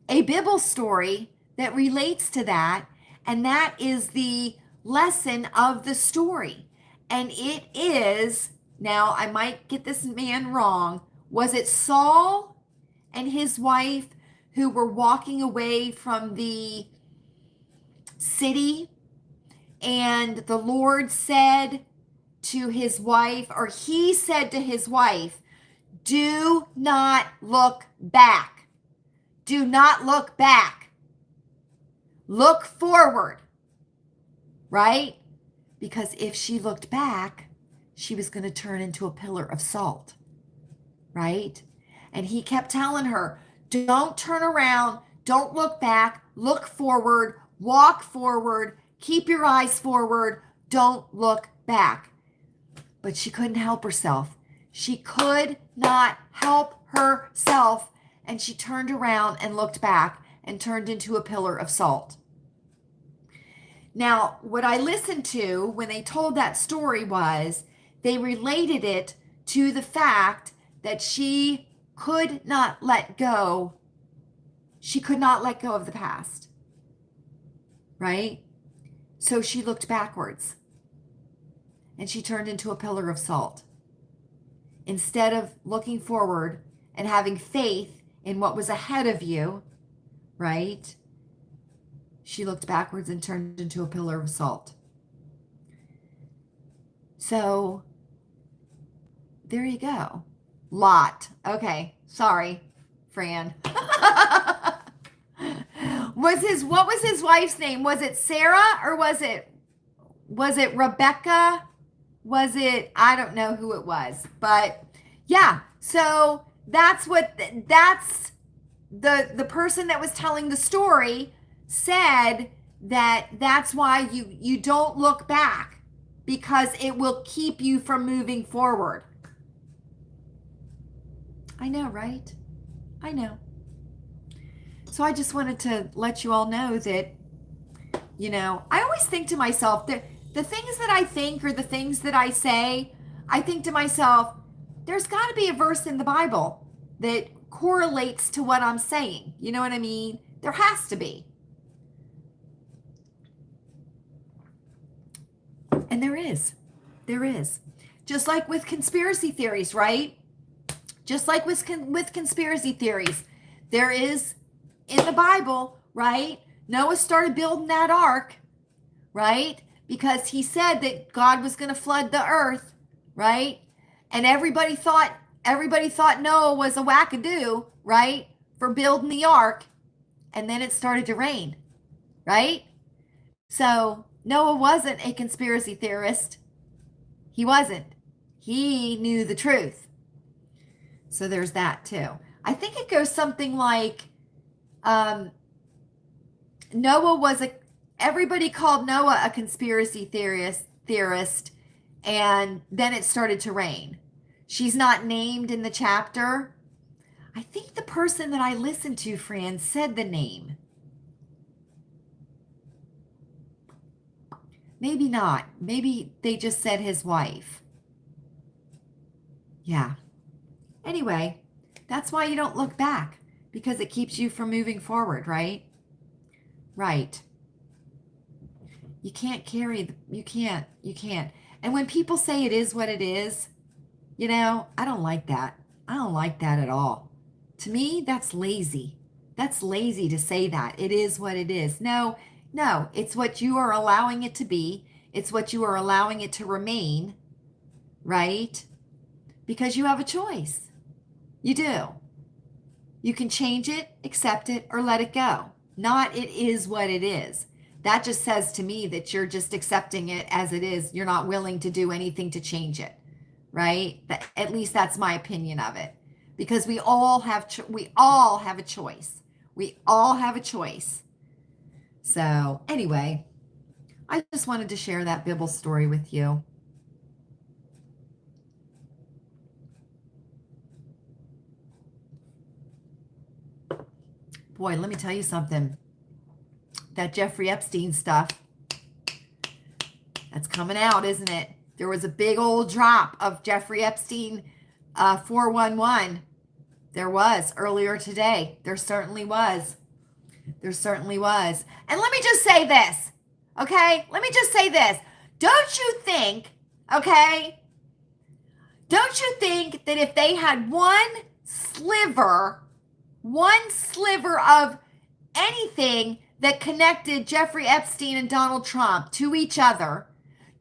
a Bible story that relates to that, and that is the lesson of the story. And it is, now I might get this man wrong, was it Saul and his wife who were walking away from the city, and the Lord said to his wife, or he said to his wife, do not look back. Do not look back. Look forward, right? Because if she looked back, she was going to turn into a pillar of salt, right? And he kept telling her, don't turn around, don't look back, look forward, walk forward, keep your eyes forward, don't look back. But she couldn't help herself. She could not help herself. And she turned around and looked back. and turned into a pillar of salt. Now, what I listened to when they told that story was they related it to the fact that she could not let go. She could not let go of the past, right? So she looked backwards and she turned into a pillar of salt. Instead of looking forward and having faith in what was ahead of you, right? She looked backwards and turned into a pillar of salt. So there you go. Lot. Okay. Sorry, Fran. What was his wife's name? Was it Sarah or was it Rebecca? Was it, I don't know who it was, but yeah. So that's the person that was telling the story said that's why you don't look back, because it will keep you from moving forward. I know, right? I know. So I just wanted to let you all know that, I always think to myself that the things that I think or the things that I say, I think to myself, there's got to be a verse in the Bible that correlates to what I'm saying. You know what I mean? There has to be. And there is. There is. Just like with conspiracy theories, right? Just like with conspiracy theories, there is in the Bible, right? Noah started building that ark, right? Because he said that God was going to flood the earth, right? And everybody thought Noah was a wackadoo, right? For building the ark. And then it started to rain, right? So Noah wasn't a conspiracy theorist. He wasn't. He knew the truth. So there's that too. I think it goes something like, everybody called Noah a conspiracy theorist, and then it started to rain. She's not named in the chapter. I think the person that I listened to, Fran, said the name. Maybe not. Maybe they just said his wife. Yeah. Anyway, that's why you don't look back, because it keeps you from moving forward, right? Right. You can't you can't. And when people say it is what it is, I don't like that. I don't like that at all. To me, that's lazy. That's lazy to say that. It is what it is. No, it's what you are allowing it to be. It's what you are allowing it to remain, right? Because you have a choice. You do. You can change it, accept it, or let it go. Not it is what it is. That just says to me that you're just accepting it as it is. You're not willing to do anything to change it, right? At least that's my opinion of it. Because we all have a choice. We all have a choice. So anyway, I just wanted to share that Bible story with you. Boy, let me tell you something. That Jeffrey Epstein stuff, that's coming out, isn't it? There was a big old drop of Jeffrey Epstein 411. There was earlier today. There certainly was. There certainly was. And let me just say this, okay? Let me just say this. Don't you think, okay? Don't you think that if they had one sliver of anything that connected Jeffrey Epstein and Donald Trump to each other,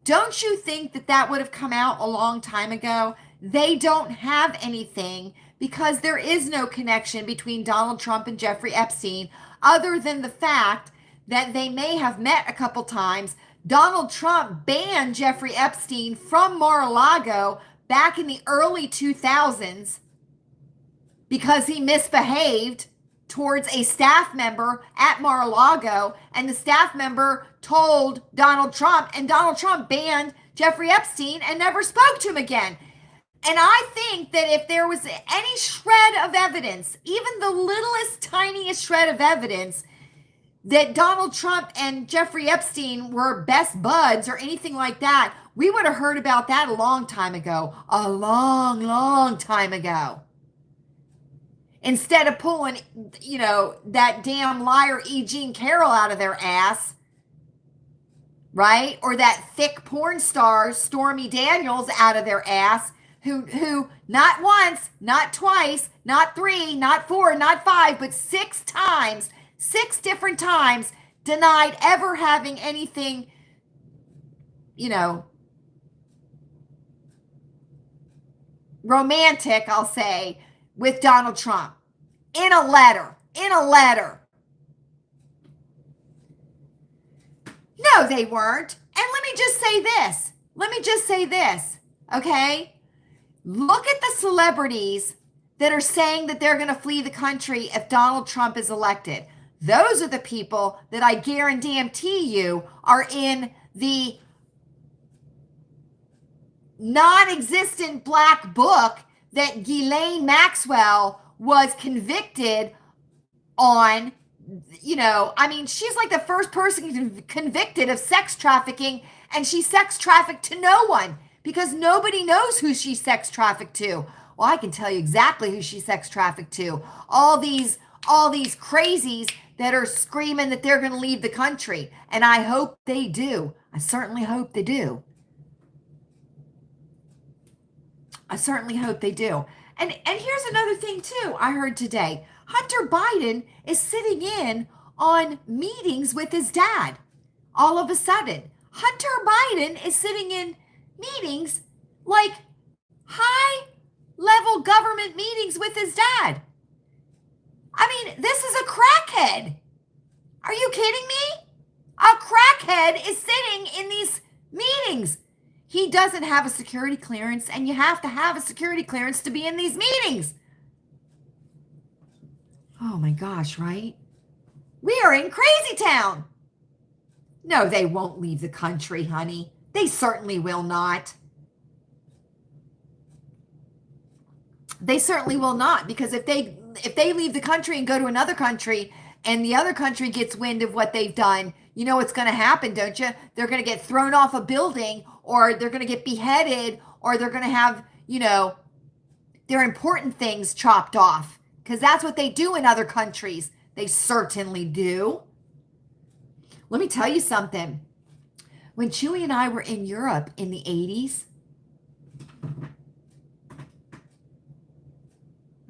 don't you think that would have come out a long time ago? They don't have anything because there is no connection between Donald Trump and Jeffrey Epstein other than the fact that they may have met a couple times. Donald Trump banned Jeffrey Epstein from Mar-a-Lago back in the early 2000s because he misbehaved towards a staff member at Mar-a-Lago, and the staff member told Donald Trump, and Donald Trump banned Jeffrey Epstein and never spoke to him again. And I think that if there was any shred of evidence, even the littlest, tiniest shred of evidence, that Donald Trump and Jeffrey Epstein were best buds or anything like that, we would have heard about that a long time ago. A long, long time ago. Instead of pulling, that damn liar E. Jean Carroll out of their ass, right? Or that thick porn star Stormy Daniels out of their ass, who not once, not twice, not three, not four, not five, but 6 times, 6 different times denied ever having anything, romantic, I'll say, with Donald Trump in a letter. No, they weren't. And let me just say this. Okay? Look at the celebrities that are saying that they're going to flee the country if Donald Trump is elected. Those are the people that I guarantee you are in the non-existent black book that Ghislaine Maxwell was convicted on. She's like the first person convicted of sex trafficking, and she sex trafficked to no one because nobody knows who she sex trafficked to. Well, I can tell you exactly who she sex trafficked to. All these crazies that are screaming that they're going to leave the country, and I hope they do. I certainly hope they do. And here's another thing too I heard today. Hunter Biden is sitting in on meetings with his dad. All of a sudden, Hunter Biden is sitting in meetings, like high-level government meetings with his dad. I mean, this is a crackhead. Are you kidding me? A crackhead is sitting in these meetings. He doesn't have a security clearance, and you have to have a security clearance to be in these meetings. Oh my gosh, right? We are in crazy town. No, they won't leave the country, honey. They certainly will not. They certainly will not, because if they leave the country and go to another country and the other country gets wind of what they've done, you know what's going to happen, don't you? They're going to get thrown off a building, or they're going to get beheaded, or they're going to have, their important things chopped off, because that's what they do in other countries. They certainly do. Let me tell you something. When Chewy and I were in Europe in the 80s,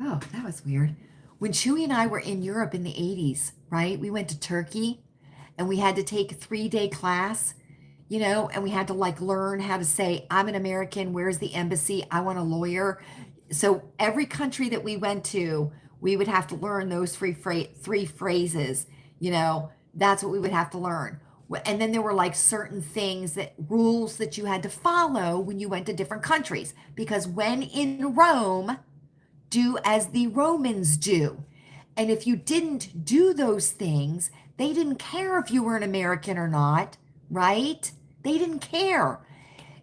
oh, that was weird. When Chewy and I were in Europe in the 80s, right? We went to Turkey, and we had to take a 3-day class, and we had to learn how to say, I'm an American, where's the embassy? I want a lawyer. So every country that we went to, we would have to learn those three phrases. That's what we would have to learn. And then there were certain rules that you had to follow when you went to different countries, because when in Rome, do as the Romans do. And if you didn't do those things, they didn't care if you were an American or not, right? They didn't care.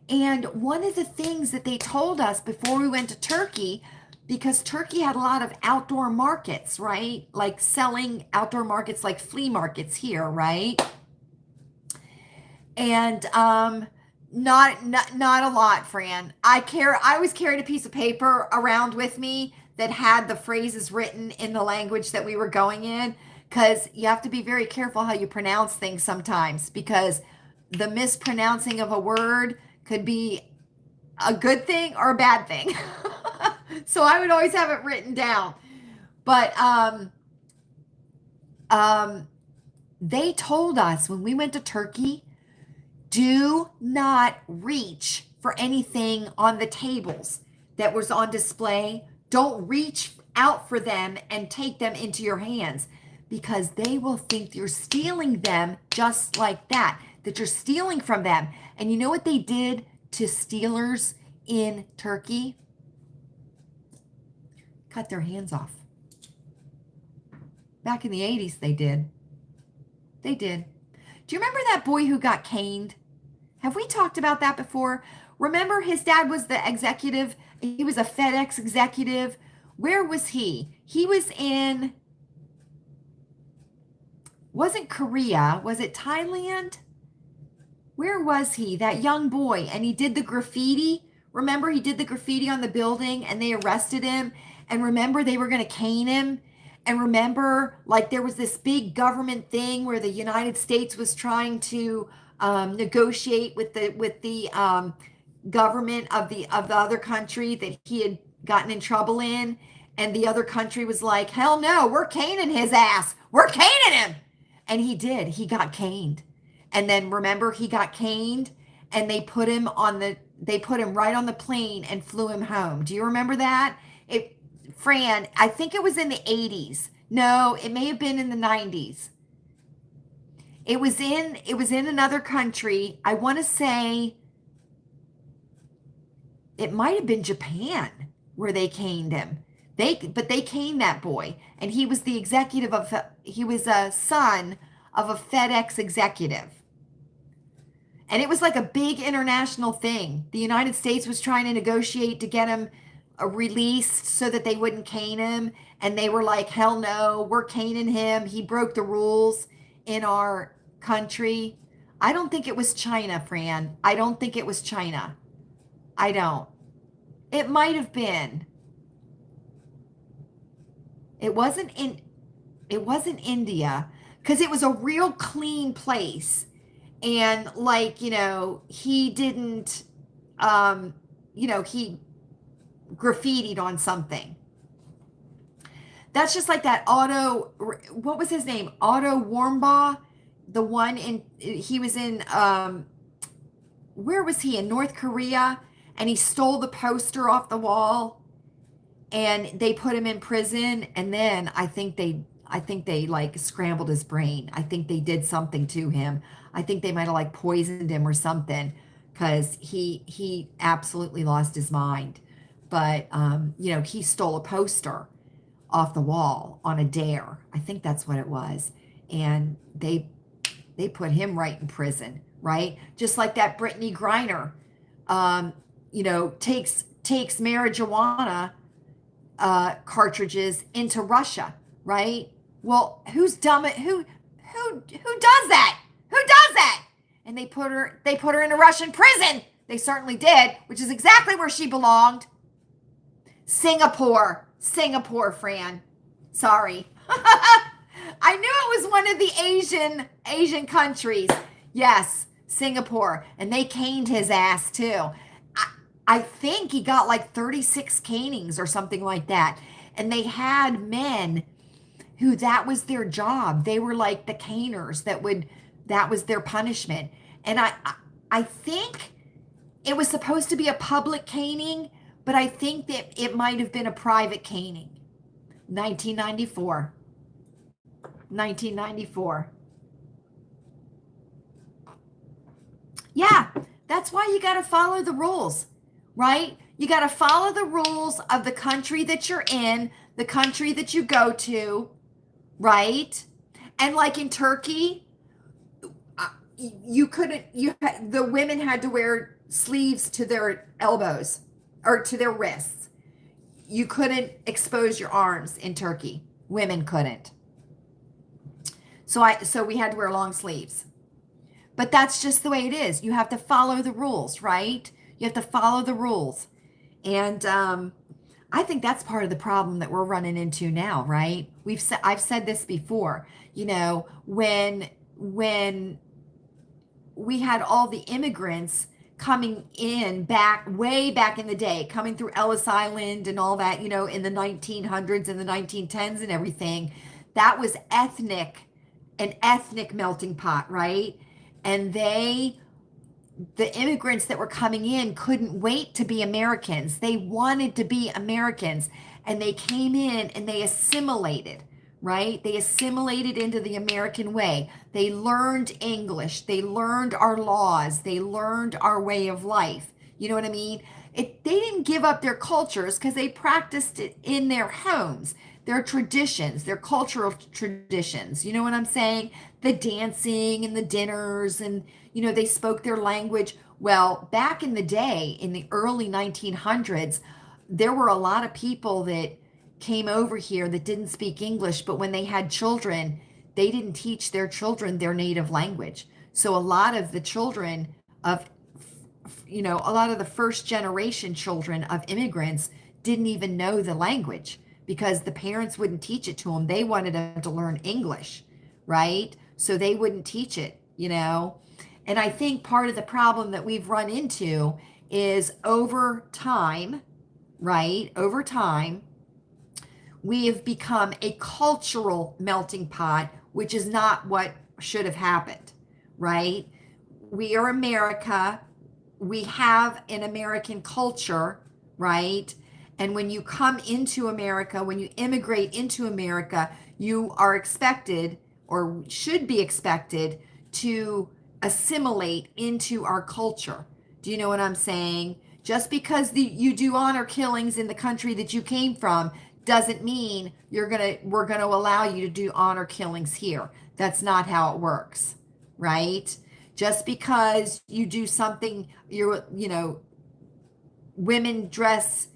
And one of the things that they told us before we went to Turkey, because Turkey had a lot of outdoor markets, right? Like selling outdoor markets, like flea markets here, right? And not a lot, Fran. I always carried a piece of paper around with me that had the phrases written in the language that we were going in, because you have to be very careful how you pronounce things sometimes, because the mispronouncing of a word could be a good thing or a bad thing. So I would always have it written down. But they told us when we went to Turkey, do not reach for anything on the tables that was on display. Don't reach out for them and take them into your hands, because they will think you're stealing them just like that you're stealing from them. And you know what they did to stealers in Turkey? Cut their hands off. Back in the 80s, they did. They did. Do you remember that boy who got caned? Have we talked about that before? Remember, his dad was the executive He was a FedEx executive. Where was he? He was in, wasn't Korea? Was it Thailand? Where was he? That young boy. And he did the graffiti. Remember, he did the graffiti on the building and they arrested him. And remember, they were going to cane him. And remember, like there was this big government thing where the United States was trying to negotiate with the government of the other country that he had gotten in trouble in. And the other country was like, hell no, we're caning his ass. We're caning him. And he did. He got caned. And then remember, he got caned and they put him right on the plane and flew him home. Do you remember that? Fran, I think it was in the 80s. No, it may have been in the 90s. It was in another country. I want to say it might have been Japan where they caned him. But they caned that boy, and he was he was a son of a FedEx executive. And it was like a big international thing. The United States was trying to negotiate to get him released so that they wouldn't cane him. And they were like, hell no, we're caning him. He broke the rules in our country. I don't think it was China, Fran. I don't think it was China. I don't. It might have been. It wasn't India, because it was a real clean place. And like, he didn't, he graffitied on something. That's just like that what was his name? Otto Warmbaugh, the one he was in, where was he? In North Korea, and he stole the poster off the wall and they put him in prison. And then I think they like scrambled his brain. I think they did something to him. I think they might have like poisoned him or something, because he absolutely lost his mind. But he stole a poster off the wall on a dare. I think that's what it was. And they put him right in prison, right? Just like that Brittany Griner, takes marijuana cartridges into Russia, right? Well, who's dumb? Who does that? Who does that? And they put her in a Russian prison. They certainly did, which is exactly where she belonged. Singapore, Fran. Sorry. I knew it was one of the Asian countries. Yes, Singapore. And they caned his ass too. I think he got like 36 canings or something like that. And they had men who that was their job. They were like the caners that was their punishment. And I think it was supposed to be a public caning, but I think that it might have been a private caning. 1994. Yeah, that's why you got to follow the rules, right? You got to follow the rules of the country that you're in, the country that you go to, right? And like in Turkey, the women had to wear sleeves to their elbows or to their wrists. You couldn't expose your arms in Turkey. Women couldn't. So we had to wear long sleeves. But that's just the way it is. You have to follow the rules, right? You have to follow the rules. And I think that's part of the problem that we're running into now, right? I've said this before, when we had all the immigrants coming in way back in the day, coming through Ellis Island and all that, in the 1900s and the 1910s and everything, that was an ethnic melting pot, right? And the immigrants that were coming in couldn't wait to be Americans. They wanted to be Americans, and they came in and they assimilated, right? They assimilated into the American way. They learned English. They learned our laws. They learned our way of life. You know what I mean? They didn't give up their cultures because they practiced it in their homes, their traditions, their cultural traditions. You know what I'm saying? The dancing and the dinners, and, they spoke their language. Well, back in the day, in the early 1900s, there were a lot of people that came over here that didn't speak English, but when they had children, they didn't teach their children their native language. So a lot of the children of, a lot of the first generation children of immigrants didn't even know the language because the parents wouldn't teach it to them. They wanted them to learn English, right? So they wouldn't teach it, And I think part of the problem that we've run into is over time, right? Over time, we have become a cultural melting pot, which is not what should have happened, right? We are America. We have an American culture, right? And when you come into America, when you immigrate into America, you are expected or should be expected to assimilate into our culture. Do you know what I'm saying? Just because you do honor killings in the country that you came from doesn't mean we're gonna allow you to do honor killings here. That's not how it works, right? Just because you do something, women dress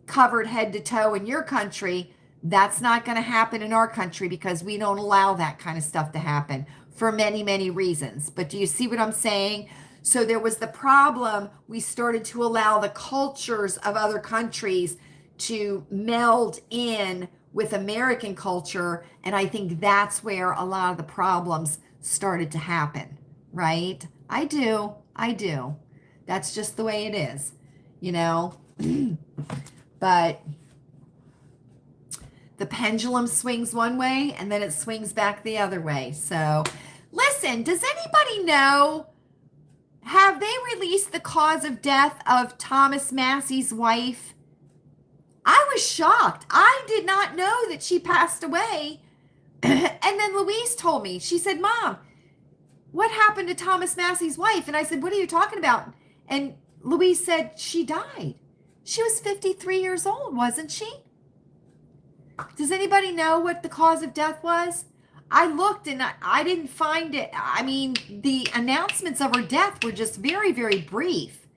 covered head to toe in your country, that's not going to happen in our country because we don't allow that kind of stuff to happen for many, many reasons. But do you see what I'm saying? So there was the problem. We started to allow the cultures of other countries to meld in with American culture. And I think that's where a lot of the problems started to happen, right? I do. That's just the way it is, But the pendulum swings one way and then it swings back the other way. So listen, does anybody know, have they released the cause of death of Thomas Massey's wife? I was shocked. I did not know that she passed away. And then Louise told me, she said, Mom, what happened to Thomas Massey's wife? And I said, what are you talking about? And Louise said, she died. She was 53 years old, wasn't she? Does anybody know what the cause of death was? I looked and I didn't find it. I mean, the announcements of her death were just very, very brief,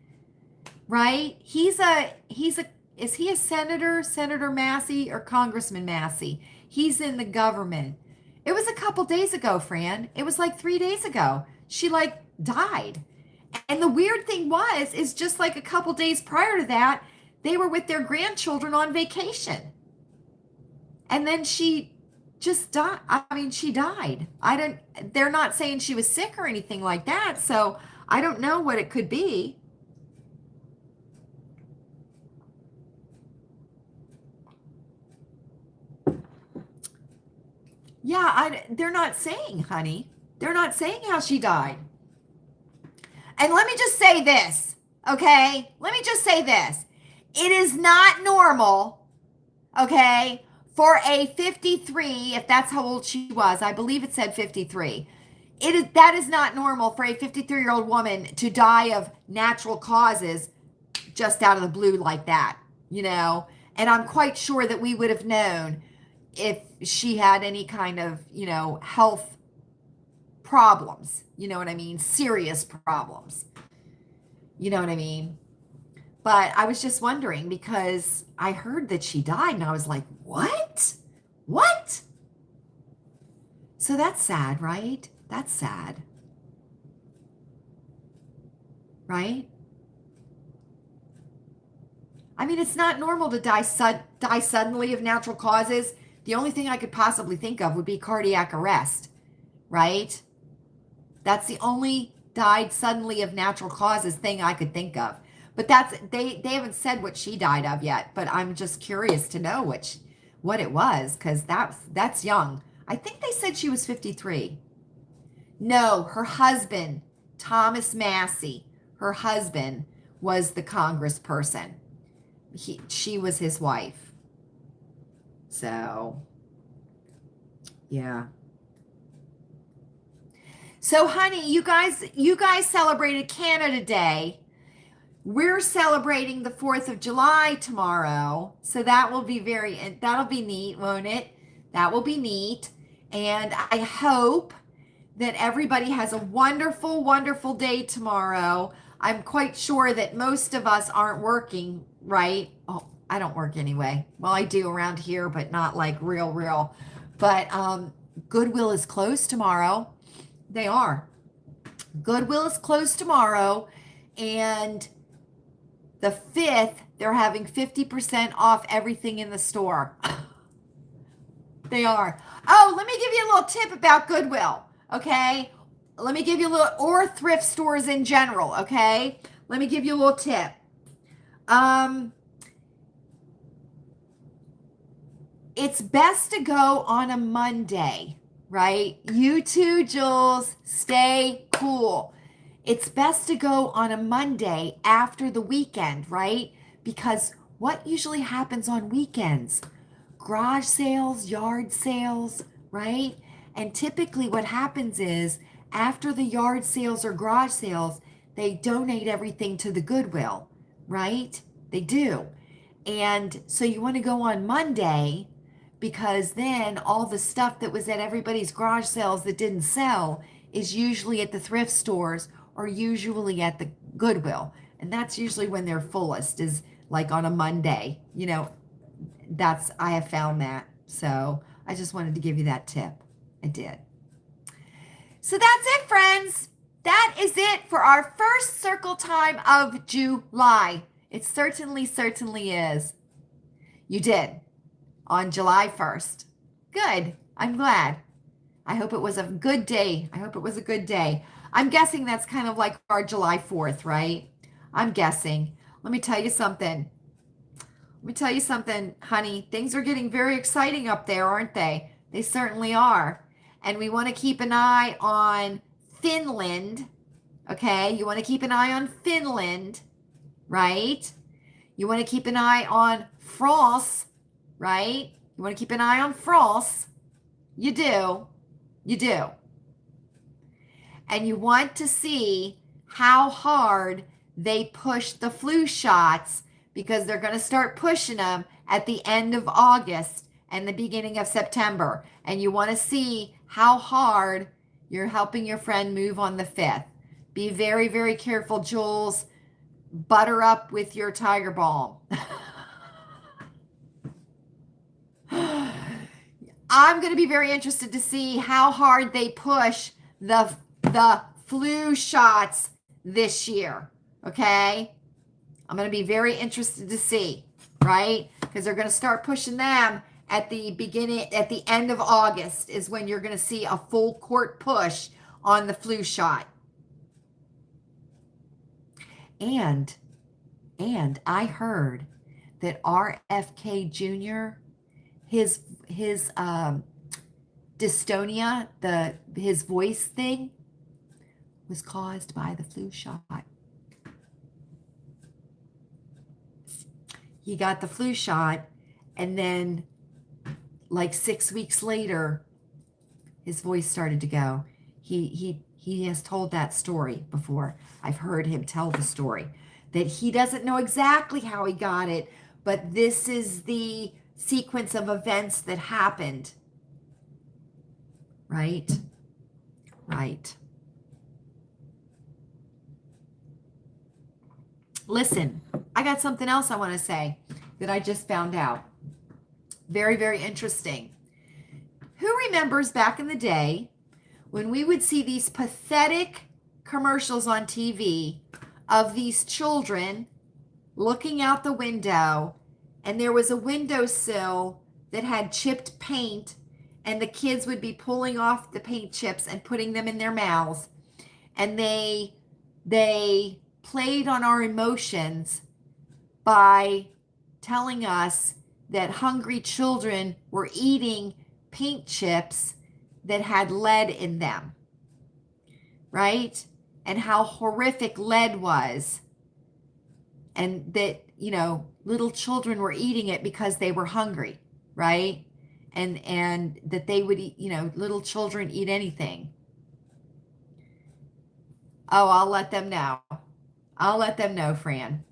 right? Is he a senator, Senator Massey, or Congressman Massey? He's in the government. It was a couple days ago, Fran. It was like 3 days ago. She died. And the weird thing is just like a couple days prior to that, they were with their grandchildren on vacation. And then she just died. I mean, she died. They're not saying she was sick or anything like that. So I don't know what it could be. Yeah, they're not saying, honey. They're not saying how she died. And let me just say this, okay? Let me just say this. It is not normal, okay, for a 53, if that's how old she was, I believe it said 53. That is not normal for a 53-year-old woman to die of natural causes just out of the blue like that, And I'm quite sure that we would have known if she had any kind of, health problems, you know what I mean? Serious problems. You know what I mean? But I was just wondering because I heard that she died and I was like, what? What? So that's sad, right? That's sad. Right? I mean, it's not normal to die suddenly of natural causes. The only thing I could possibly think of would be cardiac arrest, right? That's the only died suddenly of natural causes thing I could think of. But they haven't said what she died of yet, but I'm just curious to know what it was because that's young. I think they said she was 53. No, her husband, Thomas Massey, her husband was the congressperson. She was his wife. So, yeah. So, honey, you guys celebrated Canada Day. We're celebrating the 4th of July tomorrow. So that'll be neat, won't it? That will be neat. And I hope that everybody has a wonderful, wonderful day tomorrow. I'm quite sure that most of us aren't working, right? I don't work anyway. Well, I do around here, but not like real. But Goodwill is closed tomorrow. They are. Goodwill is closed tomorrow. And the 5th, they're having 50% off everything in the store. They are. Oh, let me give you a little tip about Goodwill, okay? Let me give you a little, or thrift stores in general, okay? Let me give you a little tip. It's best to go on a Monday, right? You too, Jules. Stay cool. It's best to go on a Monday after the weekend, right? Because what usually happens on weekends? Garage sales, yard sales, right? And typically what happens is after the yard sales or garage sales, they donate everything to the Goodwill, right? They do. And so you want to go on Monday because then all the stuff that was at everybody's garage sales that didn't sell is usually at the thrift stores or usually at the Goodwill. And that's usually when they're fullest, is like on a Monday. You know, I have found that. So I just wanted to give you that tip. I did. So that's it, friends. That is it for our first circle time of July. It certainly is. You did. On July 1st. Good. I'm glad. I hope it was a good day. I'm guessing that's kind of like our July 4th, right? I'm guessing. Let me tell you something. Honey. Things are getting very exciting up there, aren't they? They certainly are. And we want to keep an eye on Finland. Okay? You want to keep an eye on Finland, right? You want to keep an eye on France, right? You want to keep an eye on France. You do. And you want to see how hard they push the flu shots, because they're going to start pushing them at the end of August and the beginning of September. And you want to see how hard you're helping your friend move on the 5th. Be very, very careful, Jules. Butter up with your Tiger Balm. I'm going to be very interested to see how hard they push the flu shots this year. Okay? I'm going to be very interested to see, right? Because they're going to start pushing them at the end of August is when you're going to see a full court push on the flu shot. And I heard that RFK Jr., his dystonia, his voice thing, was caused by the flu shot. He got the flu shot, and then like 6 weeks later, his voice started to go. He has told that story before. I've heard him tell the story, that he doesn't know exactly how he got it, but this is the sequence of events that happened. Right? Listen, I got something else I want to say that I just found out. Very, very interesting. Who remembers back in the day when we would see these pathetic commercials on TV of these children looking out the window, and there was a windowsill that had chipped paint, and the kids would be pulling off the paint chips and putting them in their mouths, and they played on our emotions by telling us that hungry children were eating paint chips that had lead in them, right? And how horrific lead was, and that, little children were eating it because they were hungry, right? And that they would eat, little children eat anything. Oh, I'll let them know, Fran.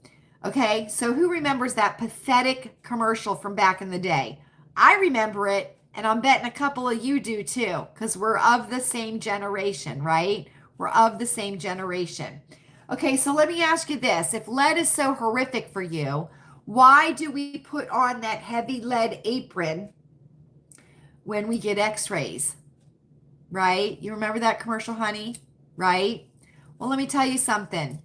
Okay, so who remembers that pathetic commercial from back in the day? I remember it, and I'm betting a couple of you do too, because we're of the same generation, right? We're of the same generation. Okay, so let me ask you this. If lead is so horrific for you, Why do we put on that heavy lead apron when we get x-rays? Right? You remember that commercial, honey? Right? Well, let me tell you something.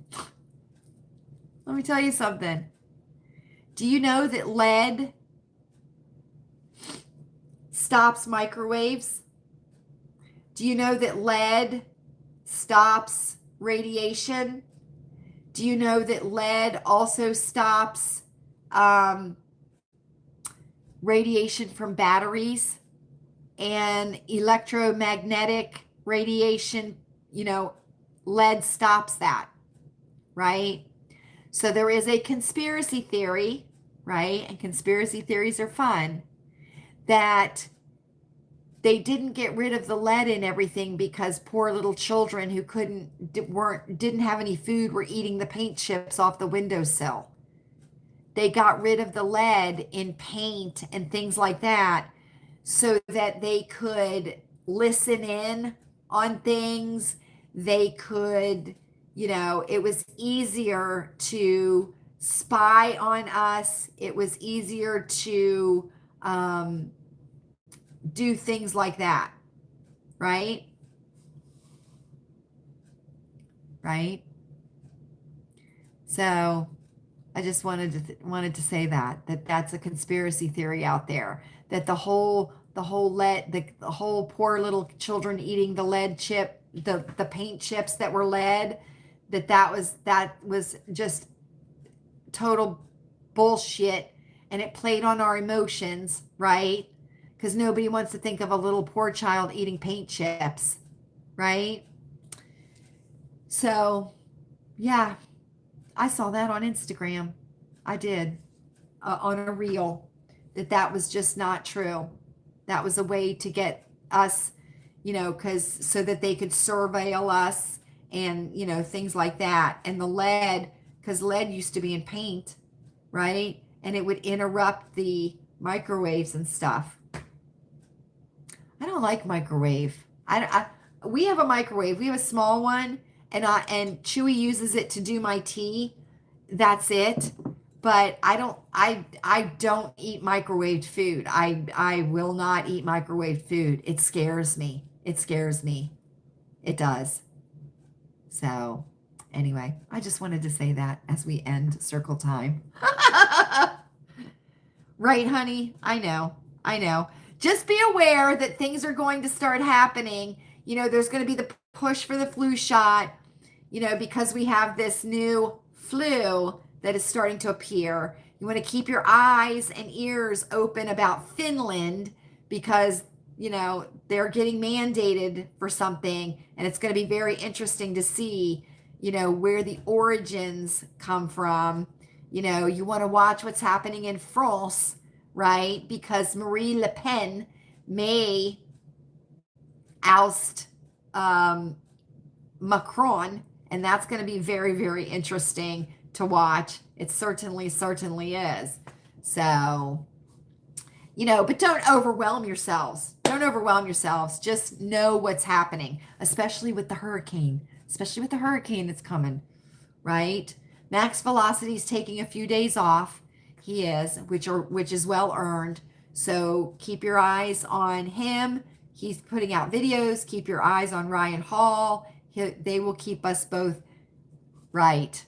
Let me tell you something. Do you know that lead stops microwaves? Do you know that lead stops radiation? Do you know that lead also stops radiation from batteries and electromagnetic radiation? You know, lead stops that, right? So there is a conspiracy theory, right? And conspiracy theories are fun, that they didn't get rid of the lead in everything because poor little children who didn't have any food were eating the paint chips off the windowsill. They got rid of the lead in paint and things like that so that they could listen in on things. They could, you know, it was easier to spy on us. It was easier to do things like that, right? Right? So I just wanted to say that that's a conspiracy theory out there, that the whole poor little children eating the lead chip, the paint chips that were lead, that was just total bullshit, and it played on our emotions, right? Because nobody wants to think of a little poor child eating paint chips, right? So, yeah, I saw that on Instagram. I did, on a reel, that was just not true. That was a way to get us, you know, so that they could surveil us and, you know, things like that. And the lead, because lead used to be in paint, right? And it would interrupt the microwaves and stuff. I don't like microwave. We have a microwave. We have a small one, and Chewy uses it to do my tea. That's it. But I don't eat microwaved food. I will not eat microwaved food. It scares me. It scares me. It does. So, anyway, I just wanted to say that as we end circle time. Right, honey? I know. I know. Just be aware that things are going to start happening. You know, there's going to be the push for the flu shot, you know, because we have this new flu that is starting to appear. You want to keep your eyes and ears open about Finland because, you know, they're getting mandated for something, and it's going to be very interesting to see, you know, where the origins come from. You know, you want to watch what's happening in France, right? Because Marie Le Pen may oust Macron, and that's going to be very, very interesting to watch. It certainly is. So, you know, but don't overwhelm yourselves. Don't overwhelm yourselves. Just know what's happening, especially with the hurricane that's coming, right? Max Velocity is taking a few days off. He is, which is well earned. So keep your eyes on him. He's putting out videos. Keep your eyes on Ryan Hall. They will keep us both right.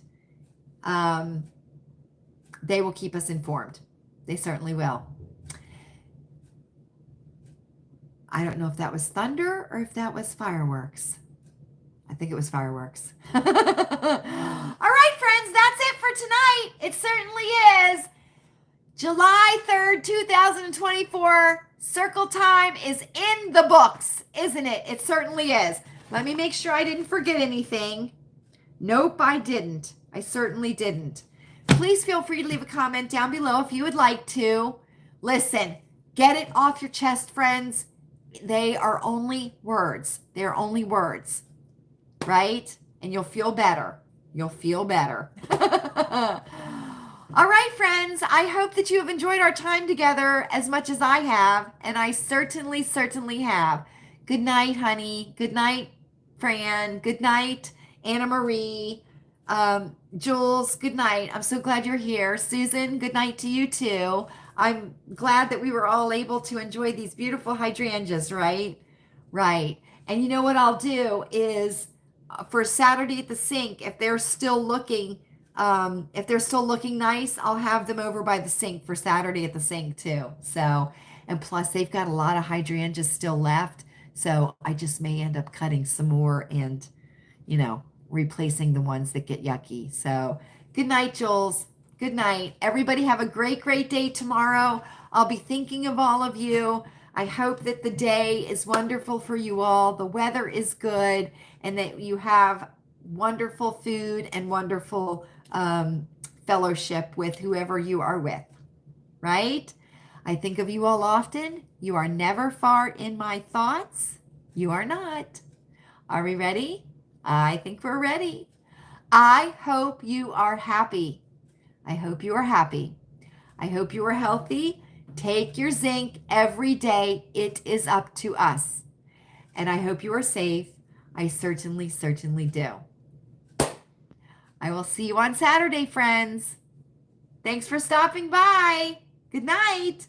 They will keep us informed. They certainly will. I don't know if that was thunder or if that was fireworks. I think it was fireworks. All right, friends, that's it for tonight. It certainly is. July 3rd, 2024. Circle time is in the books, isn't it? It certainly is. Let me make sure I didn't forget anything. Nope, I didn't. I certainly didn't. Please feel free to leave a comment down below if you would like to. Listen, get it off your chest, friends. They are only words. They're only words, right? And you'll feel better. You'll feel better. All right, friends, I hope that you have enjoyed our time together as much as I have, and I certainly have. Good night, honey. Good night, Fran. Good night, Anna Marie. Jules, good night. I'm so glad you're here. Susan, good night to you too. I'm glad that we were all able to enjoy these beautiful hydrangeas, right? Right. And you know what I'll do is for Saturday at the sink, if they're still looking nice, I'll have them over by the sink for Saturday at the sink too. So, and plus they've got a lot of hydrangeas still left. So I just may end up cutting some more and replacing the ones that get yucky. So, good night, Jules. Good night. Everybody have a great, great day tomorrow. I'll be thinking of all of you. I hope that the day is wonderful for you all. The weather is good and that you have wonderful food and wonderful fellowship with whoever you are with, right? I think of you all often. You are never far in my thoughts. You are not. Are we ready? I think we're ready. I hope you are happy. I hope you are happy. I hope you are healthy. Take your zinc every day. It is up to us. And I hope you are safe. I certainly, certainly do. I will see you on Saturday, friends. Thanks for stopping by. Good night.